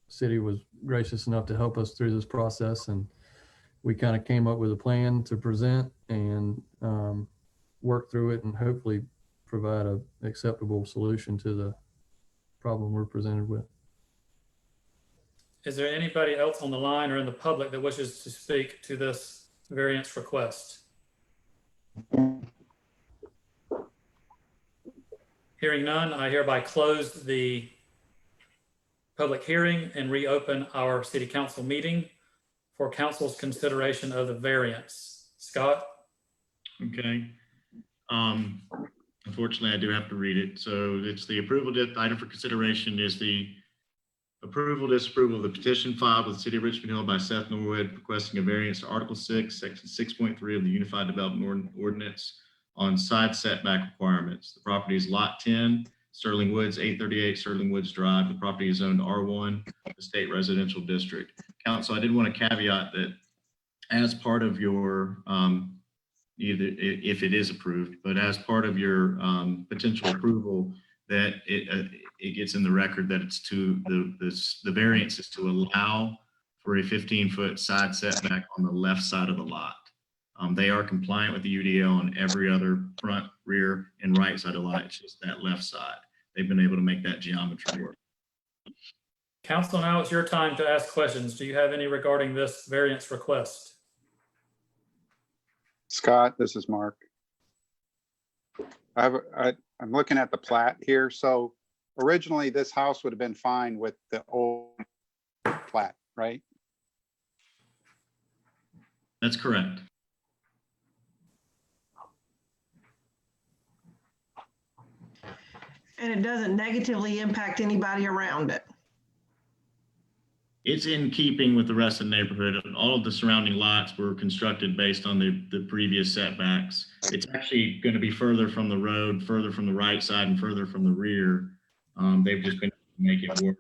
city was gracious enough to help us through this process. And we kind of came up with a plan to present and work through it and hopefully provide an acceptable solution to the problem we're presented with. Is there anybody else on the line or in the public that wishes to speak to this variance request? Hearing none, I hereby close the public hearing and reopen our city council meeting for council's consideration of the variance. Scott? Okay. Unfortunately, I do have to read it. So it's the approval, item for consideration is the approval, disapproval of the petition filed with the City of Richmond Hill by Seth Norwood requesting a variance to Article 6, Section 6.3 of the Unified Development Ordinance on side setback requirements. The property is Lot 10, Sterling Woods, 838 Sterling Woods Drive. The property is zoned R1, the State Residential District. Council, I did want to caveat that as part of your, either if it is approved, but as part of your potential approval, that it gets in the record that it's to the variance is to allow for a 15-foot side setback on the left side of the lot. They are compliant with the UDL on every other front, rear, and right side of the lot. It's just that left side. They've been able to make that geometry work. Council, now it's your time to ask questions. Do you have any regarding this variance request? Scott, this is Mark. I'm looking at the plat here. So originally this house would have been fine with the old plat, right? That's correct. And it doesn't negatively impact anybody around it. It's in keeping with the rest of the neighborhood. All of the surrounding lots were constructed based on the previous setbacks. It's actually going to be further from the road, further from the right side, and further from the rear. They've just been able to make it work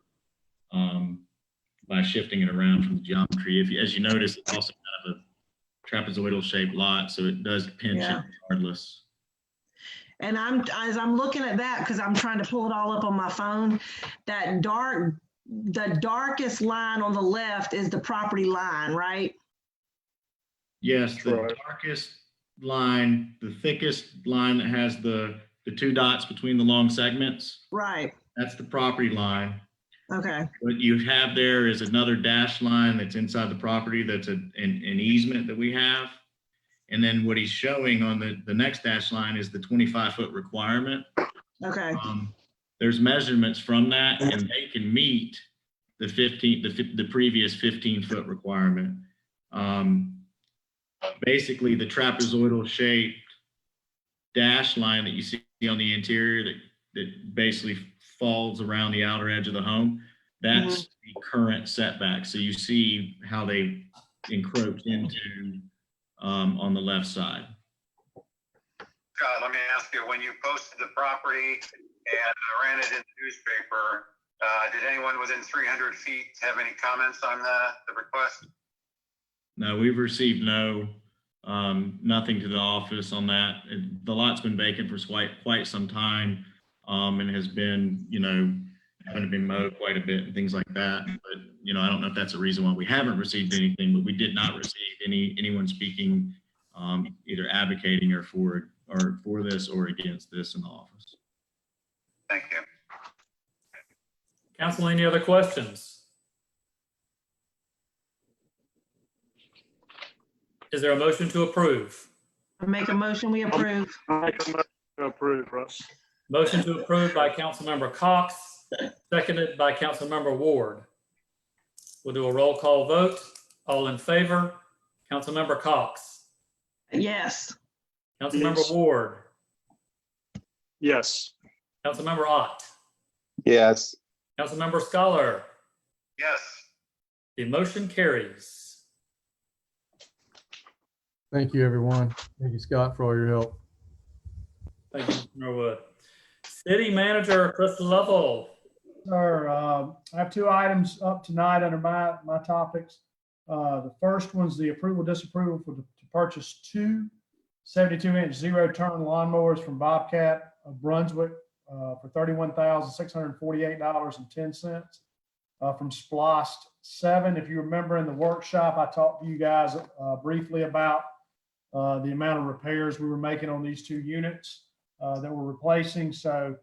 by shifting it around from the geometry. As you notice, it's also kind of a trapezoidal shaped lot, so it does pinch it regardless. And as I'm looking at that, because I'm trying to pull it all up on my phone, the darkest line on the left is the property line, right? Yes, the darkest line, the thickest line that has the two dots between the long segments. Right. That's the property line. Okay. What you have there is another dash line that's inside the property. That's an easement that we have. And then what he's showing on the next dash line is the 25-foot requirement. Okay. There's measurements from that, and they can meet the previous 15-foot requirement. Basically, the trapezoidal shaped dash line that you see on the interior that basically falls around the outer edge of the home, that's the current setback. So you see how they encroach into on the left side. Scott, let me ask you, when you posted the property and ran it in the newspaper, did anyone within 300 feet have any comments on the request? No, we've received nothing to the office on that. The lot's been vacant for quite some time, and has been, going to be mowed quite a bit and things like that. But, I don't know if that's a reason why we haven't received anything, but we did not receive anyone speaking, either advocating or for this or against this in the office. Thank you. Council, any other questions? Is there a motion to approve? Make a motion, we approve. I make a motion to approve, Russ. Motion to approve by Councilmember Cox, seconded by Councilmember Ward. We'll do a roll call vote. All in favor? Councilmember Cox. Yes. Councilmember Yes. Ward. Yes. Councilmember Ott. Yes. Councilmember Scholar. Yes. The motion carries. Thank you, everyone. Thank you, Scott, for all your help. Thank you, Mr. Norwood. City Manager Chris Lovell. sir. I have two items up tonight under my topics. The first one's the approval, disapproval to purchase two 72-inch zero-turn lawnmowers from Bobcat of Brunswick for $31,648.10 from Splost 7. If you remember in the workshop, I talked to you guys briefly about the amount of repairs we were making on these two units that we're replacing. So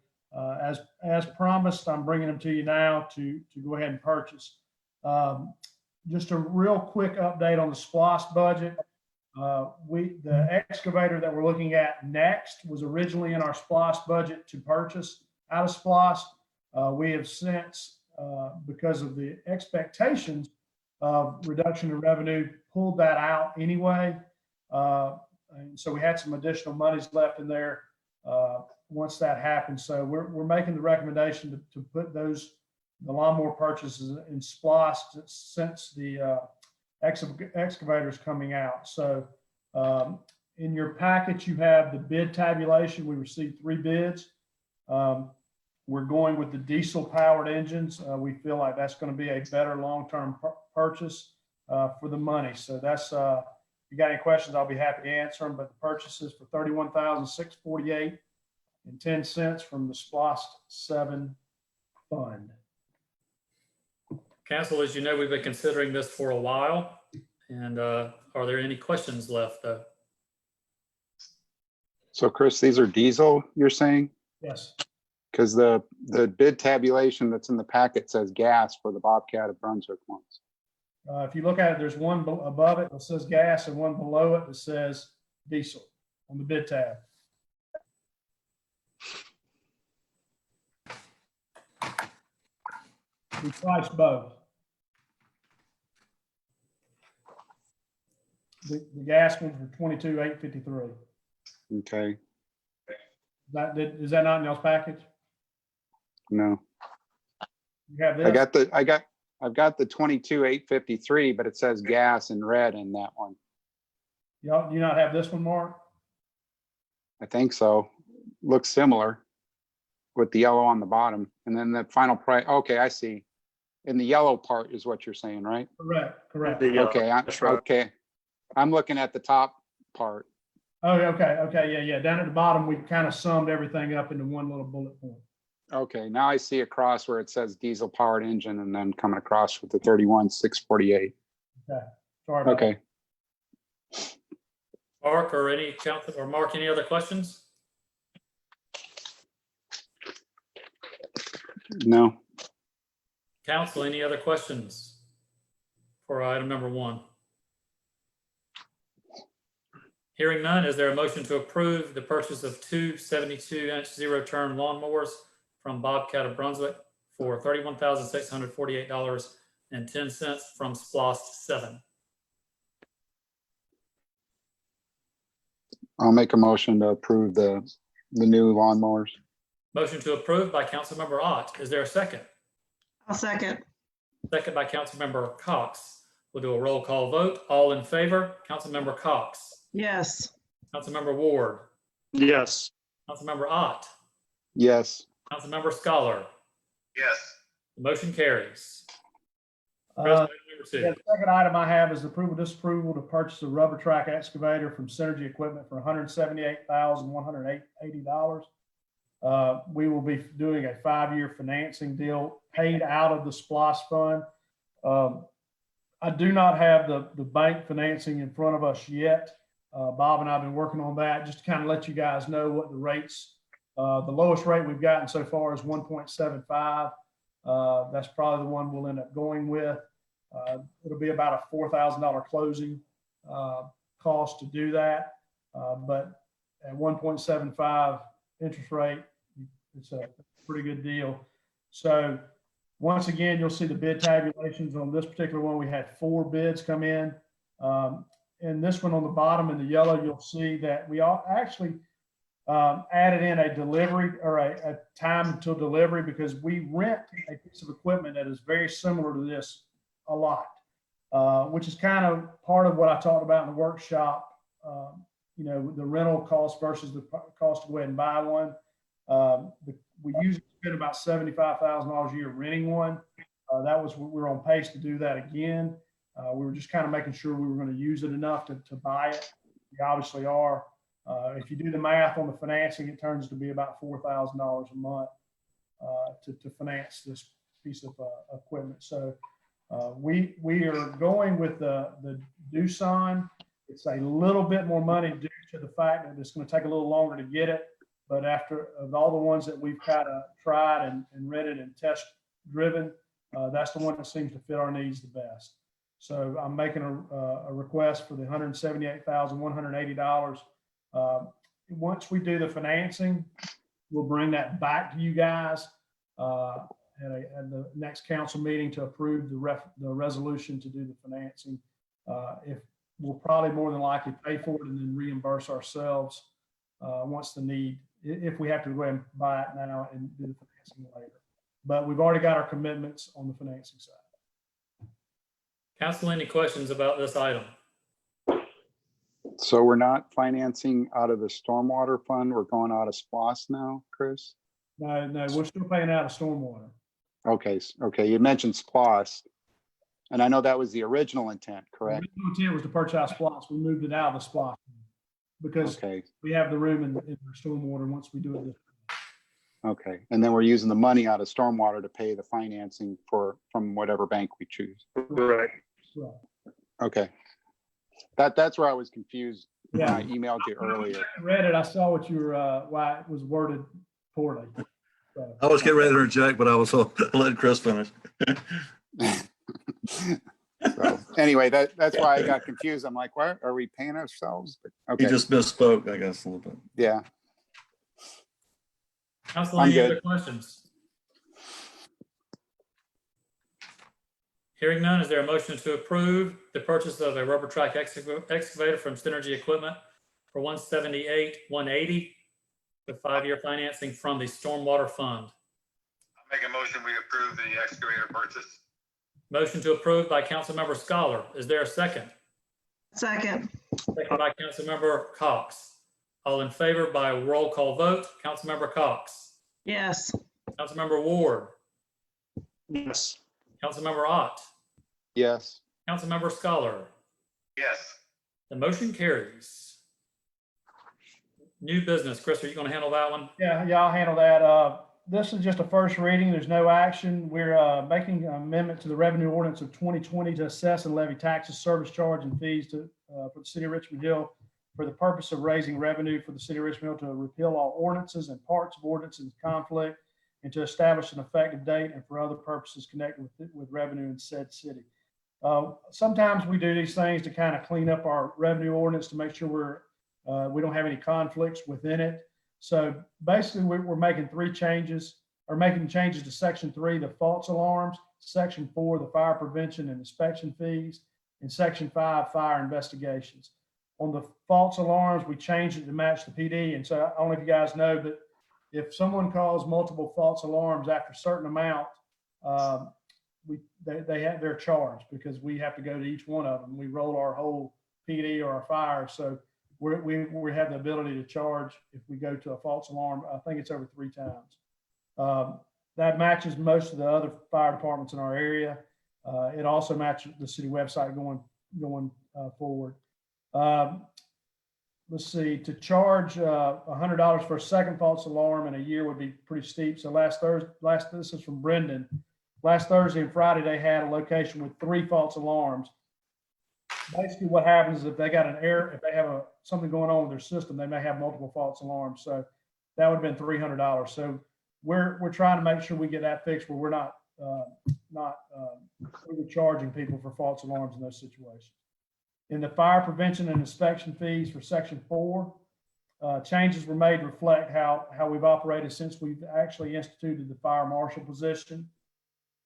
as promised, I'm bringing them to you now to go ahead and purchase. Just a real quick update on the Splost budget. The excavator that we're looking at next was originally in our Splost budget to purchase out of Splost. We have since, because of the expectations of reduction in revenue, pulled that out anyway. And so we had some additional monies left in there once that happened. So we're making the recommendation to put the lawnmower purchases in Splost since the excavators coming out. So in your packet, you have the bid tabulation. We received 3 bids. We're going with the diesel powered engines. We feel like that's going to be a better long-term purchase for the money. So that's, if you got any questions, I'll be happy to answer them. But the purchase is for $31,648.10 from the Splost 7 fund. Council, as you know, we've been considering this for a while. And are there any questions left, though? So Chris, these are diesel, you're saying? Yes. Because the bid tabulation that's in the packet says gas for the Bobcat of Brunswick ones. If you look at it, there's one above it that says gas and one below it that says diesel on the bid tab. We priced both. The gas ones were $22,853. Okay, Is that not in y'all's package? no. You have this? I've got the 22,853, but it says gas in red in that one. Y'all, do you not have this one, Mark? I think so. Looks similar with the yellow on the bottom. And then the final price, okay, I see. In the yellow part is what you're saying, right? Correct. Okay, That's right. okay. I'm looking at the top part. Oh, okay, yeah. Down at the bottom, we kind of summed everything up into one little bullet point. Okay, now I see across where it says diesel powered engine and then coming across with the 31,648. Okay, sorry about Okay. Mark or any council or Mark, any other questions? No. Council, any other questions for item number 1? Hearing none, is there a motion to approve the purchase of two 72-inch zero-turn lawnmowers from Bobcat of Brunswick for $31,648.10 from Splost 7? I'll make a motion to approve the new lawnmowers. Motion to approve by Councilmember Ott. Is there a second? I'll second. Second by Councilmember Cox. We'll do a roll call vote. All in favor? Councilmember Cox. Yes. Councilmember Ward. Yes. Councilmember Ott. Yes. Councilmember Scholar. Yes. The motion carries. The Number 2. second item I have is approval, disapproval to purchase a rubber track excavator from Synergy Equipment for $178,180. We will be doing a 5-year financing deal paid out of the Splost fund. I do not have the bank financing in front of us yet. Bob and I have been working on that just to kind of let you guys know what the rates, the lowest rate we've gotten so far is 1.75. That's probably the one we'll end up going with. It'll be about a $4,000 closing cost to do that. But at 1.75 interest rate, it's a pretty good deal. So once again, you'll see the bid tabulations on this particular one. We had 4 bids come in. And this one on the bottom in the yellow, you'll see that we all actually added in a delivery or a time until delivery because we rent a piece of equipment that is very similar to this a lot, which is kind of part of what I talked about in the workshop. The rental cost versus the cost to go ahead and buy one. we usually spend about $75,000 a year renting one. That was, we're on pace to do that again. We were just kind of making sure we were going to use it enough to buy it. We obviously are. If you do the math on the financing, it turns to be about $4,000 a month to finance this piece of equipment. So we are going with the Doosan. It's a little bit more money due to the fact that it's going to take a little longer to get it. But after of all the ones that we've kind of tried and rented and test driven, that's the one that seems to fit our needs the best. So I'm making a request for the $178,180. Once we do the financing, we'll bring that back to you guys at the next council meeting to approve the resolution to do the financing. If we'll probably more than likely pay for it and then reimburse ourselves once the need, if we have to go ahead and buy it now and do the financing later. But we've already got our commitments on the financing side. Council, any questions about this item? So we're not financing out of the stormwater fund. We're going out of SPOS now, Chris? No, we're still paying out of stormwater. Okay. Okay. You mentioned SPOS. And I know that was the original intent, correct? The original intent was to purchase out SPOS. We moved it out of the SPOS because we have the room in the stormwater once we do it this way. Okay. And then we're using the money out of stormwater to pay the financing from whatever bank we choose. Right. Right. Okay. That's where I was confused when Yeah. I emailed you earlier. I read it. I saw what you were, why it was worded poorly. So, I was getting ready to interject, but I was letting Chris finish. So anyway, that's why I got confused. I'm like, what are we paying ourselves? But, okay. He just misspoke, I guess, a little bit. Yeah. Council, I'm any good. other questions? Hearing none, is there a motion to approve the purchase of a rubber track excavator from Synergy Equipment for $178,180 with 5-year financing from the Stormwater Fund? I'll make a motion, we approve the excavator purchase. Motion to approve by Councilmember Scholar. Is there a second? Second. Second by Councilmember Cox. All in favor by roll call vote. Councilmember Cox. Yes. Councilmember Ward. Yes. Councilmember Ott. Yes. Councilmember Scholar. Yes. The motion carries. New business. Chris, are you going to handle that one? Yeah, I'll handle that. This is just a first reading. There's no action. We're making an amendment to the revenue ordinance of 2020 to assess and levy taxes, service charge, and fees for the city of Richmond Hill for the purpose of raising revenue for the city of Richmond Hill, to repeal all ordinances and parts of ordinances in conflict, and to establish an effective date, and for other purposes connected with revenue in said city. Sometimes we do these things to kind of clean up our revenue ordinance to make sure we don't have any conflicts within it. So basically, we're making changes to Section 3, the false alarms, Section 4, the fire prevention and inspection fees, and Section 5, fire investigations. On the false alarms, we changed it to match the PD. And so I don't know if you guys know, but if someone calls multiple false alarms after a certain amount, they're charged, because we have to go to each one of them. We roll our whole PD or our fire. So we have the ability to charge if we go to a false alarm. I think it's over 3 times. That matches most of the other fire departments in our area. It also matches the city website going forward. Let's see, to charge $100 for a second false alarm in a year would be pretty steep. So this is from Brendan. Last Thursday and Friday, they had a location with 3 false alarms. Basically, what happens is if they got an error, if they have something going on with their system, they may have multiple false alarms. So that would have been $300. So we're trying to make sure we get that fixed where we're not overcharging people for false alarms in those situations. In the fire prevention and inspection fees for Section 4, changes were made to reflect how we've operated since we've actually instituted the fire marshal position,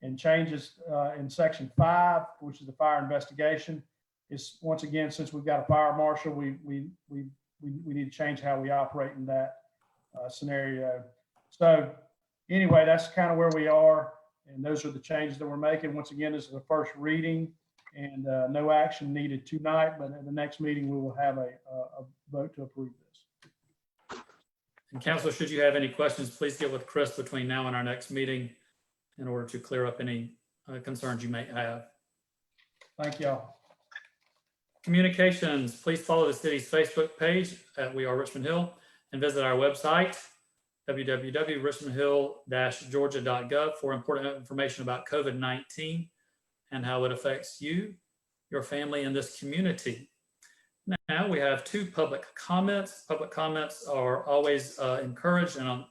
and changes in Section 5, which is the fire investigation. Is once again, since we've got a fire marshal, we need to change how we operate in that scenario. So anyway, that's kind of where we are, and those are the changes that we're making. Once again, this is the first reading, and no action needed tonight, but at the next meeting we will have a vote to approve this. And council, should you have any questions, please get with Chris between now and our next meeting in order to clear up any concerns you may have. Thank y'all. Communications, please follow the city's Facebook page at We Are Richmond Hill and visit our website, www.richmondhill-georgia.gov, for important information about COVID-19 and how it affects you, your family, and this community. Now we have 2 public comments. Public comments are always encouraged, and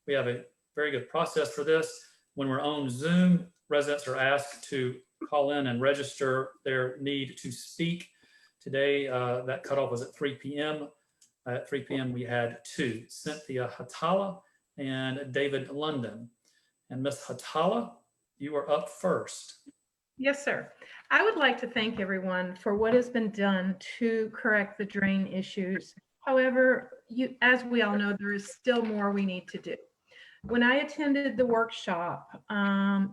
we have a very good process for this. When we're on Zoom, residents are asked to call in and register their need to speak. Today, that cutoff was at 3 p.m. At 3 p.m. we had 2, Cynthia Hatala and David London. And Ms. Hatala, you are up first. Yes, sir. I would like to thank everyone for what has been done to correct the drain issues. However, as we all know, there is still more we need to do. When I attended the workshop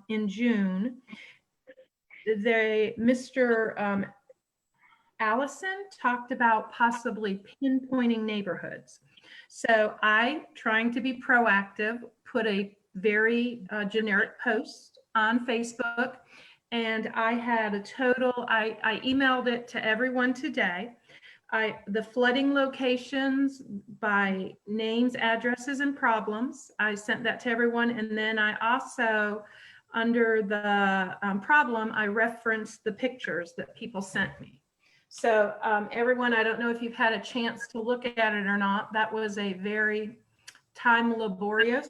in June, Mr. Allison talked about possibly pinpointing neighborhoods. So I, trying to be proactive, put a very generic post on Facebook, and I had a total, I emailed it to everyone today. The flooding locations by names, addresses, and problems, I sent that to everyone. And then I also, under the problem, I referenced the pictures that people sent me. So everyone, I don't know if you've had a chance to look at it or not. That was a very time laborious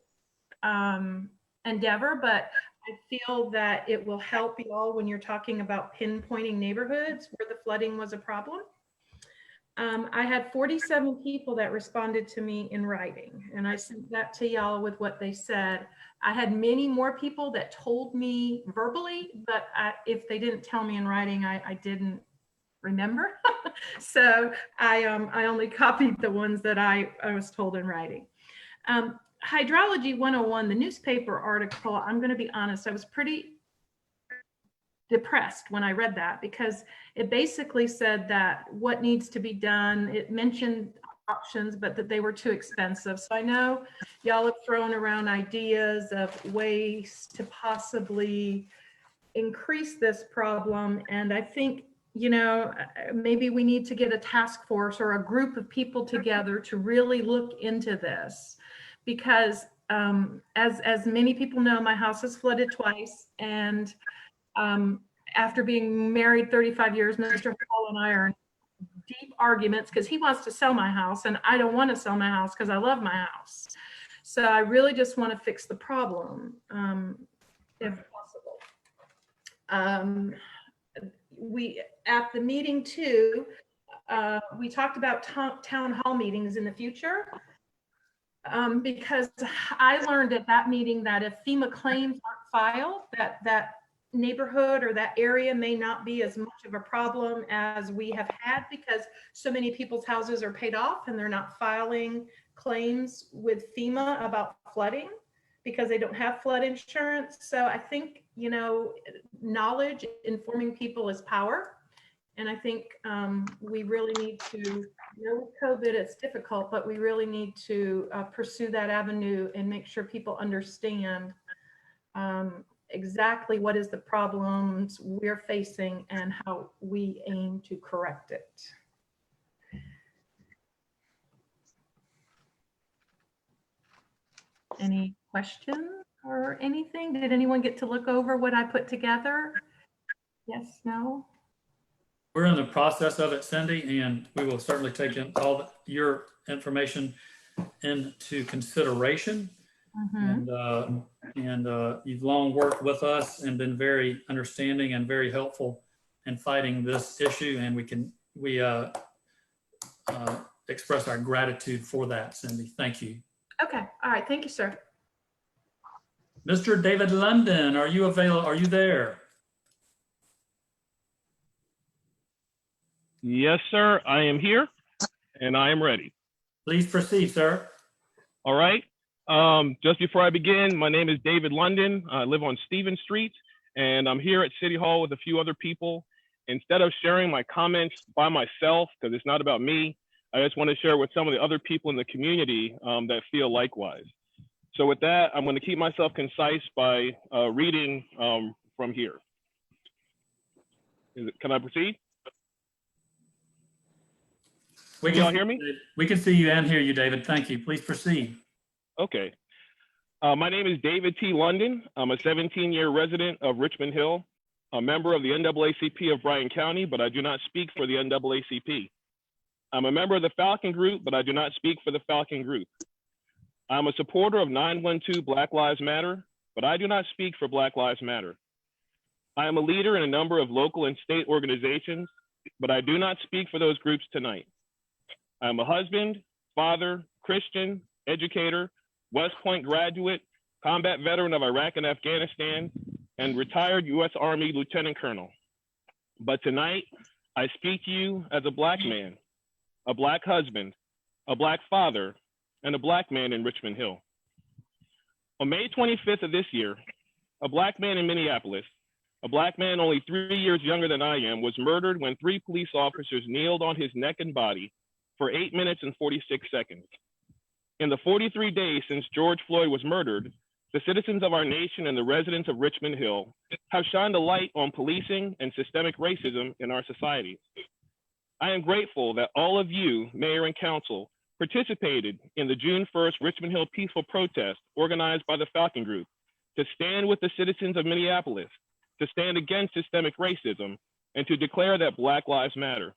endeavor, but I feel that it will help you all when you're talking about pinpointing neighborhoods where the flooding was a problem. I had 47 people that responded to me in writing, and I sent that to y'all with what they said. I had many more people that told me verbally, but if they didn't tell me in writing, I didn't remember. So I only copied the ones that I was told in writing. Hydrology 101, the newspaper article, I'm going to be honest, I was pretty depressed when I read that, because it basically said that what needs to be done, it mentioned options, but that they were too expensive. So I know y'all have thrown around ideas of ways to possibly increase this problem. And I think, you know, maybe we need to get a task force or a group of people together to really look into this. Because as many people know, my house is flooded twice, and after being married 35 years, Mr. Hall and I are in deep arguments because he wants to sell my house and I don't want to sell my house because I love my house. So I really just want to fix the problem if possible. We at the meeting too, we talked about town hall meetings in the future. Because I learned at that meeting that if FEMA claims aren't filed, that neighborhood or that area may not be as much of a problem as we have had, because so many people's houses are paid off and they're not filing claims with FEMA about flooding because they don't have flood insurance. So I think, you know, knowledge, informing people is power. And I think we really need to, you know, with COVID, it's difficult, but we really need to pursue that avenue and make sure people understand exactly what is the problems we're facing and how we aim to correct it. Any questions or anything? Did anyone get to look over what I put together? Yes, no? We're in the process of it, Cindy, and we will certainly take all your information into consideration. And you've long worked with us and been very understanding and very helpful in fighting this issue, and we express our gratitude for that, Cindy. Thank you. Okay. All right. Thank you, sir. Mr. David London, are you available? Are you there? Yes, sir. I am here and I am ready. Please proceed, sir. All right. Just before I begin, my name is David London. I live on Stephen Street, and I'm here at City Hall with a few other people. Instead of sharing my comments by myself, because it's not about me, I just want to share with some of the other people in the community that feel likewise. So with that, I'm going to keep myself concise by reading from here. Can I proceed? We Can y'all hear me? We can see you and hear you, David. Thank you. Please proceed. Okay. My name is David T. London. I'm a 17-year resident of Richmond Hill, a member of the NAACP of Bryan County, but I do not speak for the NAACP. I'm a member of the Falcon Group, but I do not speak for the Falcon Group. I'm a supporter of 912 Black Lives Matter, but I do not speak for Black Lives Matter. I am a leader in a number of local and state organizations, but I do not speak for those groups tonight. I'm a husband, father, Christian, educator, West Point graduate, combat veteran of Iraq and Afghanistan, and retired U.S. Army Lieutenant Colonel. But tonight, I speak to you as a Black man, a Black husband, a Black father, and a Black man in Richmond Hill. On May 25th of this year, a Black man in Minneapolis, a Black man only 3 years younger than I am, was murdered when 3 police officers kneeled on his neck and body for 8 minutes and 46 seconds. In the 43 days since George Floyd was murdered, the citizens of our nation and the residents of Richmond Hill have shined a light on policing and systemic racism in our society. I am grateful that all of you, Mayor and Council, participated in the June 1st Richmond Hill peaceful protest organized by the Falcon Group to stand with the citizens of Minneapolis, to stand against systemic racism, and to declare that Black Lives Matter.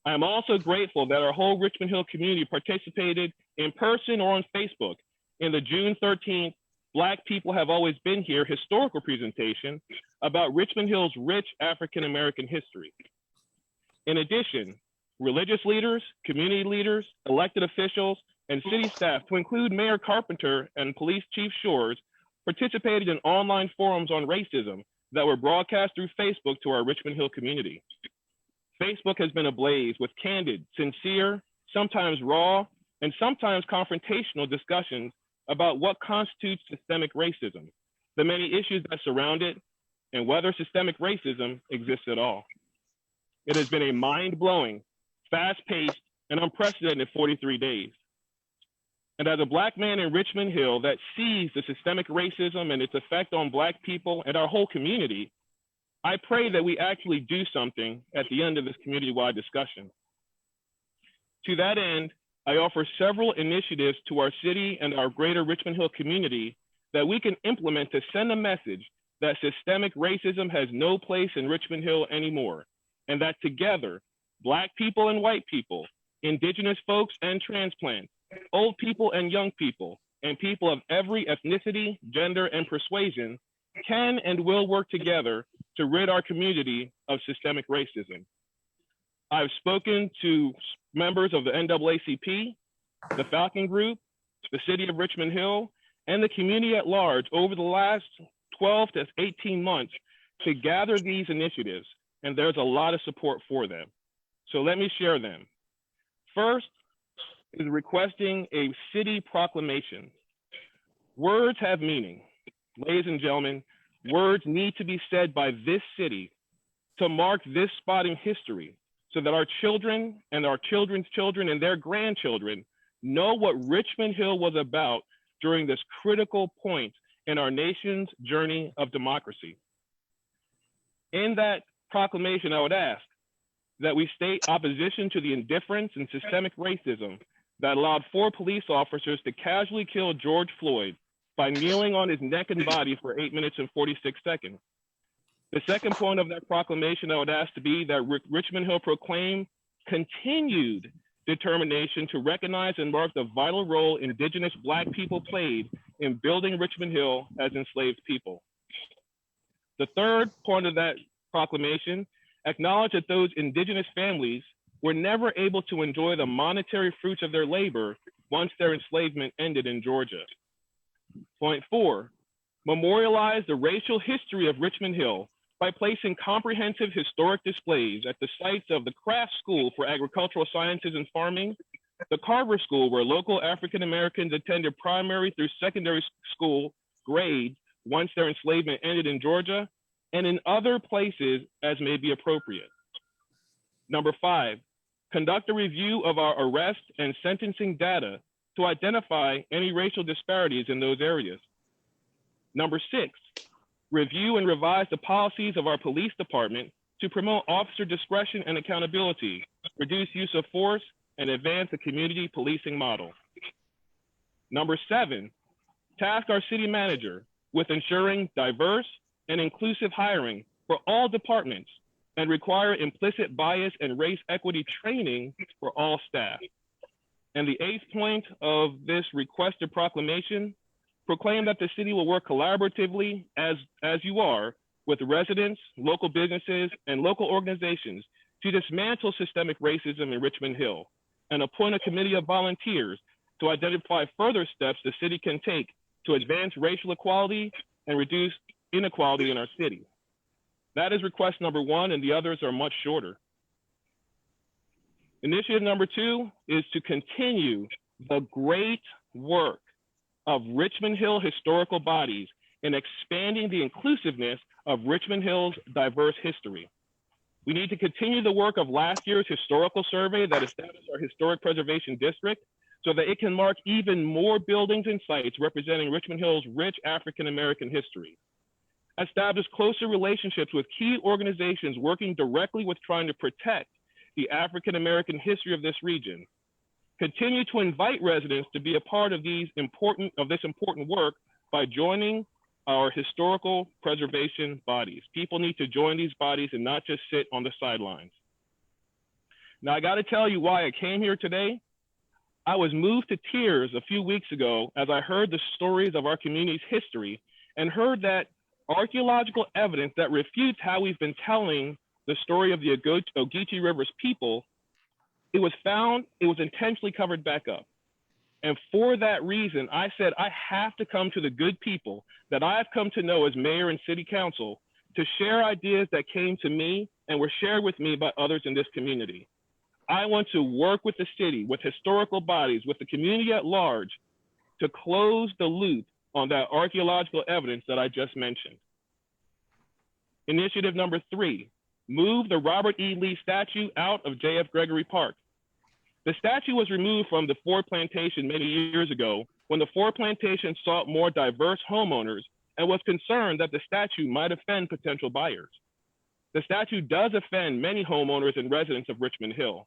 I am also grateful that our whole Richmond Hill community participated in person or on Facebook in the June 13th Black People Have Always Been Here historical presentation about Richmond Hill's rich African-American history. In addition, religious leaders, community leaders, elected officials, and city staff, to include Mayor Carpenter and Police Chief Shores, participated in online forums on racism that were broadcast through Facebook to our Richmond Hill community. Facebook has been ablaze with candid, sincere, sometimes raw, and sometimes confrontational discussions about what constitutes systemic racism, the many issues that surround it, and whether systemic racism exists at all. It has been a mind-blowing, fast-paced, and unprecedented 43 days. And as a Black man in Richmond Hill that sees the systemic racism and its effect on Black people and our whole community, I pray that we actually do something at the end of this community-wide discussion. To that end, I offer several initiatives to our city and our greater Richmond Hill community that we can implement to send a message that systemic racism has no place in Richmond Hill anymore, and that together, Black people and white people, Indigenous folks and transplants, old people and young people, and people of every ethnicity, gender, and persuasion can and will work together to rid our community of systemic racism. I've spoken to members of the NAACP, the Falcon Group, the City of Richmond Hill, and the community at large over the last 12 to 18 months to gather these initiatives, and there's a lot of support for them. So let me share them. First is requesting a city proclamation. Words have meaning. Ladies and gentlemen, words need to be said by this city to mark this spot in history so that our children and our children's children and their grandchildren know what Richmond Hill was about during this critical point in our nation's journey of democracy. In that proclamation, I would ask that we state opposition to the indifference and systemic racism that allowed 4 police officers to casually kill George Floyd by kneeling on his neck and body for 8 minutes and 46 seconds. The second point of that proclamation I would ask to be that Richmond Hill proclaim continued determination to recognize and mark the vital role Indigenous Black people played in building Richmond Hill as enslaved people. The third point of that proclamation, acknowledge that those Indigenous families were never able to enjoy the monetary fruits of their labor once their enslavement ended in Georgia. Point 4, memorialize the racial history of Richmond Hill by placing comprehensive historic displays at the sites of the Craft School for Agricultural Sciences and Farming, the Carver School, where local African Americans attended primary through secondary school grades once their enslavement ended in Georgia, and in other places as may be appropriate. Number 5, conduct a review of our arrest and sentencing data to identify any racial disparities in those areas. Number 6, review and revise the policies of our police department to promote officer discretion and accountability, reduce use of force, and advance a community policing model. Number 7, task our city manager with ensuring diverse and inclusive hiring for all departments and require implicit bias and race equity training for all staff. And the 8th point of this requested proclamation, proclaim that the city will work collaboratively as you are with residents, local businesses, and local organizations to dismantle systemic racism in Richmond Hill and appoint a committee of volunteers to identify further steps the city can take to advance racial equality and reduce inequality in our city. That is request number 1, and the others are much shorter. Initiative number 2 is to continue the great work of Richmond Hill historical bodies in expanding the inclusiveness of Richmond Hill's diverse history. We need to continue the work of last year's historical survey that established our historic preservation district so that it can mark even more buildings and sites representing Richmond Hill's rich African-American history. Establish closer relationships with key organizations working directly with trying to protect the African-American history of this region. Continue to invite residents to be a part of this important work by joining our historical preservation bodies. People need to join these bodies and not just sit on the sidelines. Now, I got to tell you why I came here today. I was moved to tears a few weeks ago as I heard the stories of our community's history and heard that archaeological evidence that refutes how we've been telling the story of the Ogeechee River's people, it was intentionally covered back up. And for that reason, I said, I have to come to the good people that I've come to know as mayor and city council to share ideas that came to me and were shared with me by others in this community. I want to work with the city, with historical bodies, with the community at large to close the loop on that archaeological evidence that I just mentioned. Initiative number 3, move the Robert E. Lee statue out of J.F. Gregory Park. The statue was removed from the Ford Plantation many years ago when the Ford Plantation sought more diverse homeowners and was concerned that the statue might offend potential buyers. The statue does offend many homeowners and residents of Richmond Hill.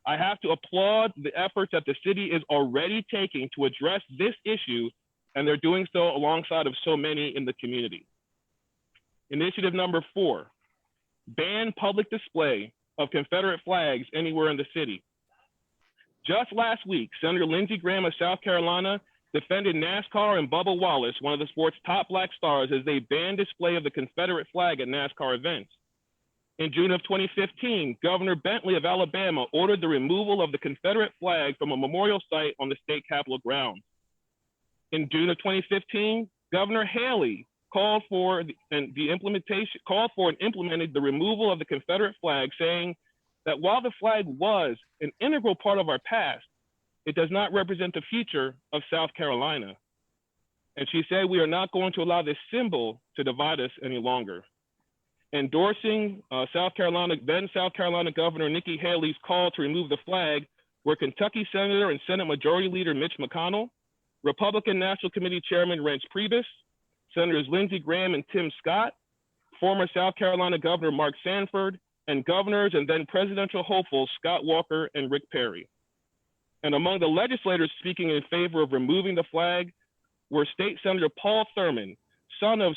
I have to applaud the efforts that the city is already taking to address this issue, and they're doing so alongside of so many in the community. Initiative number 4, ban public display of Confederate flags anywhere in the city. Just last week, Senator Lindsey Graham of South Carolina defended NASCAR and Bubba Wallace, one of the sport's top black stars, as they banned display of the Confederate flag at NASCAR events. In June of 2015, Governor Bentley of Alabama ordered the removal of the Confederate flag from a memorial site on the state capitol grounds. In June of 2015, Governor Haley called for and implemented the removal of the Confederate flag, saying that while the flag was an integral part of our past, it does not represent the future of South Carolina. And she said, we are not going to allow this symbol to divide us any longer. Endorsing then South Carolina Governor Nikki Haley's call to remove the flag were Kentucky Senator and Senate Majority Leader Mitch McConnell, Republican National Committee Chairman Reince Priebus, Senators Lindsey Graham and Tim Scott, former South Carolina Governor Mark Sanford, and governors and then presidential hopefuls Scott Walker and Rick Perry. And among the legislators speaking in favor of removing the flag were State Senator Paul Thurmond, son of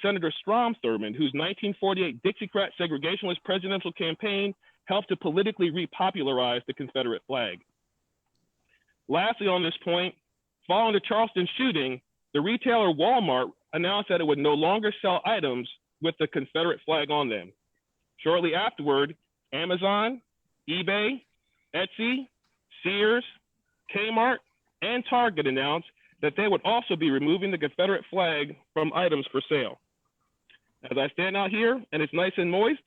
Senator Strom Thurmond, whose 1948 Dixiecrat segregationist presidential campaign helped to politically repopularize the Confederate flag. Lastly on this point, following the Charleston shooting, the retailer Walmart announced that it would no longer sell items with the Confederate flag on them. Shortly afterward, Amazon, eBay, Etsy, Sears, Kmart, and Target announced that they would also be removing the Confederate flag from items for sale. As I stand out here and it's nice and moist,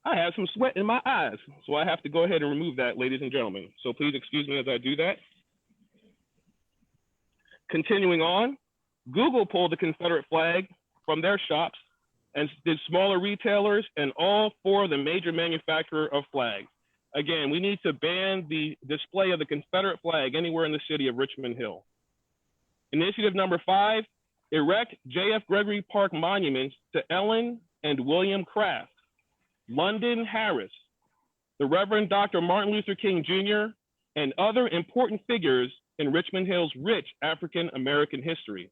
I have some sweat in my eyes, so I have to go ahead and remove that, ladies and gentlemen. So please excuse me as I do that. Continuing on, Google pulled the Confederate flag from their shops and did smaller retailers and all 4 of the major manufacturers of flags. Again, we need to ban the display of the Confederate flag anywhere in the city of Richmond Hill. Initiative number 5, erect J.F. Gregory Park monuments to Ellen and William Craft, London Harris, the Reverend Dr. Martin Luther King Jr., and other important figures in Richmond Hill's rich African American history.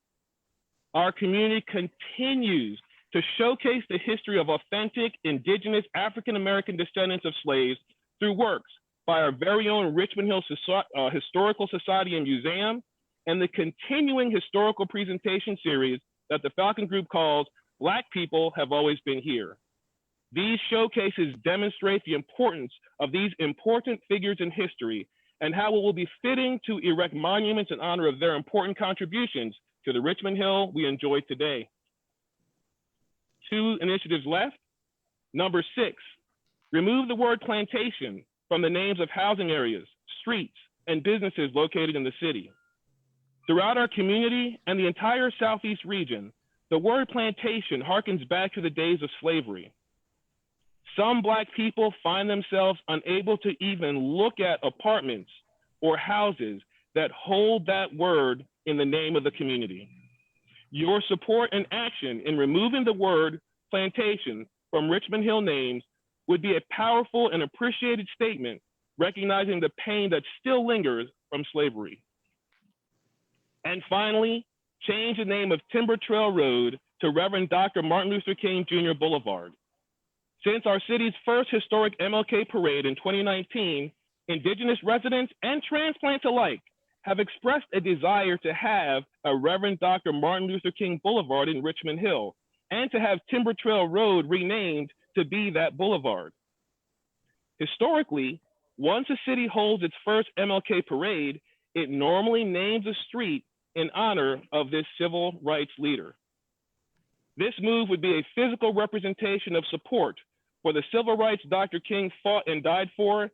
Our community continues to showcase the history of authentic indigenous African American descendants of slaves through works by our very own Richmond Hill Historical Society and Museum, and the continuing historical presentation series that the Falcon Group calls Black People Have Always Been Here. These showcases demonstrate the importance of these important figures in history and how it will be fitting to erect monuments in honor of their important contributions to the Richmond Hill we enjoy today. 2 initiatives left. Number 6, remove the word plantation from the names of housing areas, streets, and businesses located in the city. Throughout our community and the entire Southeast region, the word plantation harkens back to the days of slavery. Some Black people find themselves unable to even look at apartments or houses that hold that word in the name of the community. Your support and action in removing the word plantation from Richmond Hill names would be a powerful and appreciated statement recognizing the pain that still lingers from slavery. And finally, change the name of Timber Trail Road to Reverend Dr. Martin Luther King Jr. Boulevard. Since our city's first historic MLK parade in 2019, Indigenous residents and transplants alike have expressed a desire to have a Reverend Dr. Martin Luther King Boulevard in Richmond Hill and to have Timber Trail Road renamed to be that boulevard. Historically, once a city holds its first MLK parade, it normally names a street in honor of this civil rights leader. This move would be a physical representation of support for the civil rights Dr. King fought and died for,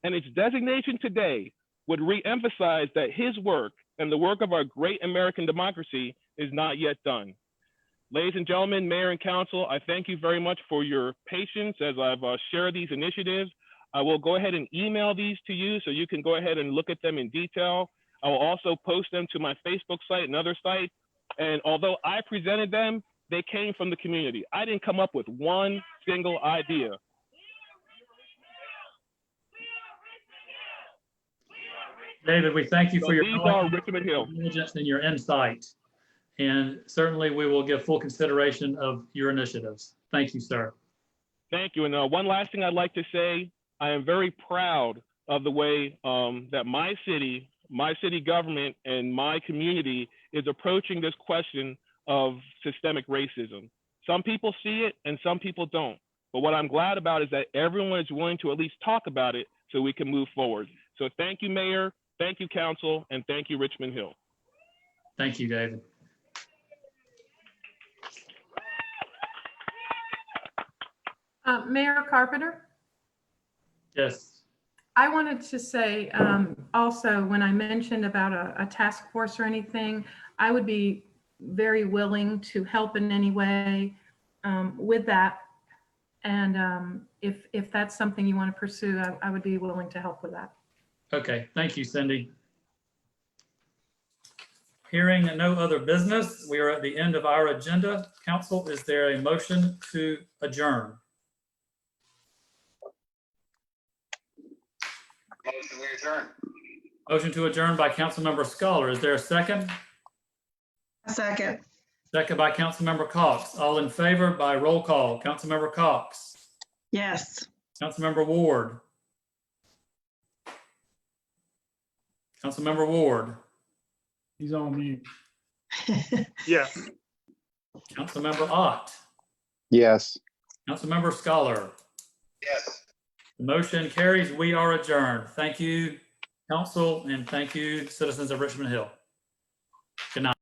and its designation today would re-emphasize that his work and the work of our great American democracy is not yet done. Ladies and gentlemen, Mayor and Council, I thank you very much for your patience as I've shared these initiatives. I will go ahead and email these to you so you can go ahead and look at them in detail. I will also post them to my Facebook site and other sites. And although I presented them, they came from the community. I didn't come up with one single idea. David, we thank you for your Richmond Hill diligence and your insight. And certainly we will give full consideration of your initiatives. Thank you, sir. Thank you. And one last thing I'd like to say, I am very proud of the way that my city government and my community is approaching this question of systemic racism. Some people see it and some people don't. But what I'm glad about is that everyone is willing to at least talk about it so we can move forward. So thank you, Mayor, thank you, Council, and thank you, Richmond Hill. Thank you, David. Mayor Carpenter? Yes. I wanted to say also, when I mentioned about a task force or anything, I would be very willing to help in any way with that. And if that's something you want to pursue, I would be willing to help with that. Okay, thank you, Cindy. Hearing no other business, we are at the end of our agenda. Council, is there a motion to adjourn? Motion we adjourn. Motion to adjourn by Councilmember Scholar. Is there a second? A second. Second by Councilmember Cox. All in favor by roll call. Councilmember Cox. Yes. Councilmember Ward. Councilmember Ward. He's on mute. Yes. Councilmember Ott. Yes. Councilmember Scholar. Yes. The motion carries. We are adjourned. Thank you, Council, and thank you, citizens of Richmond Hill. Good night.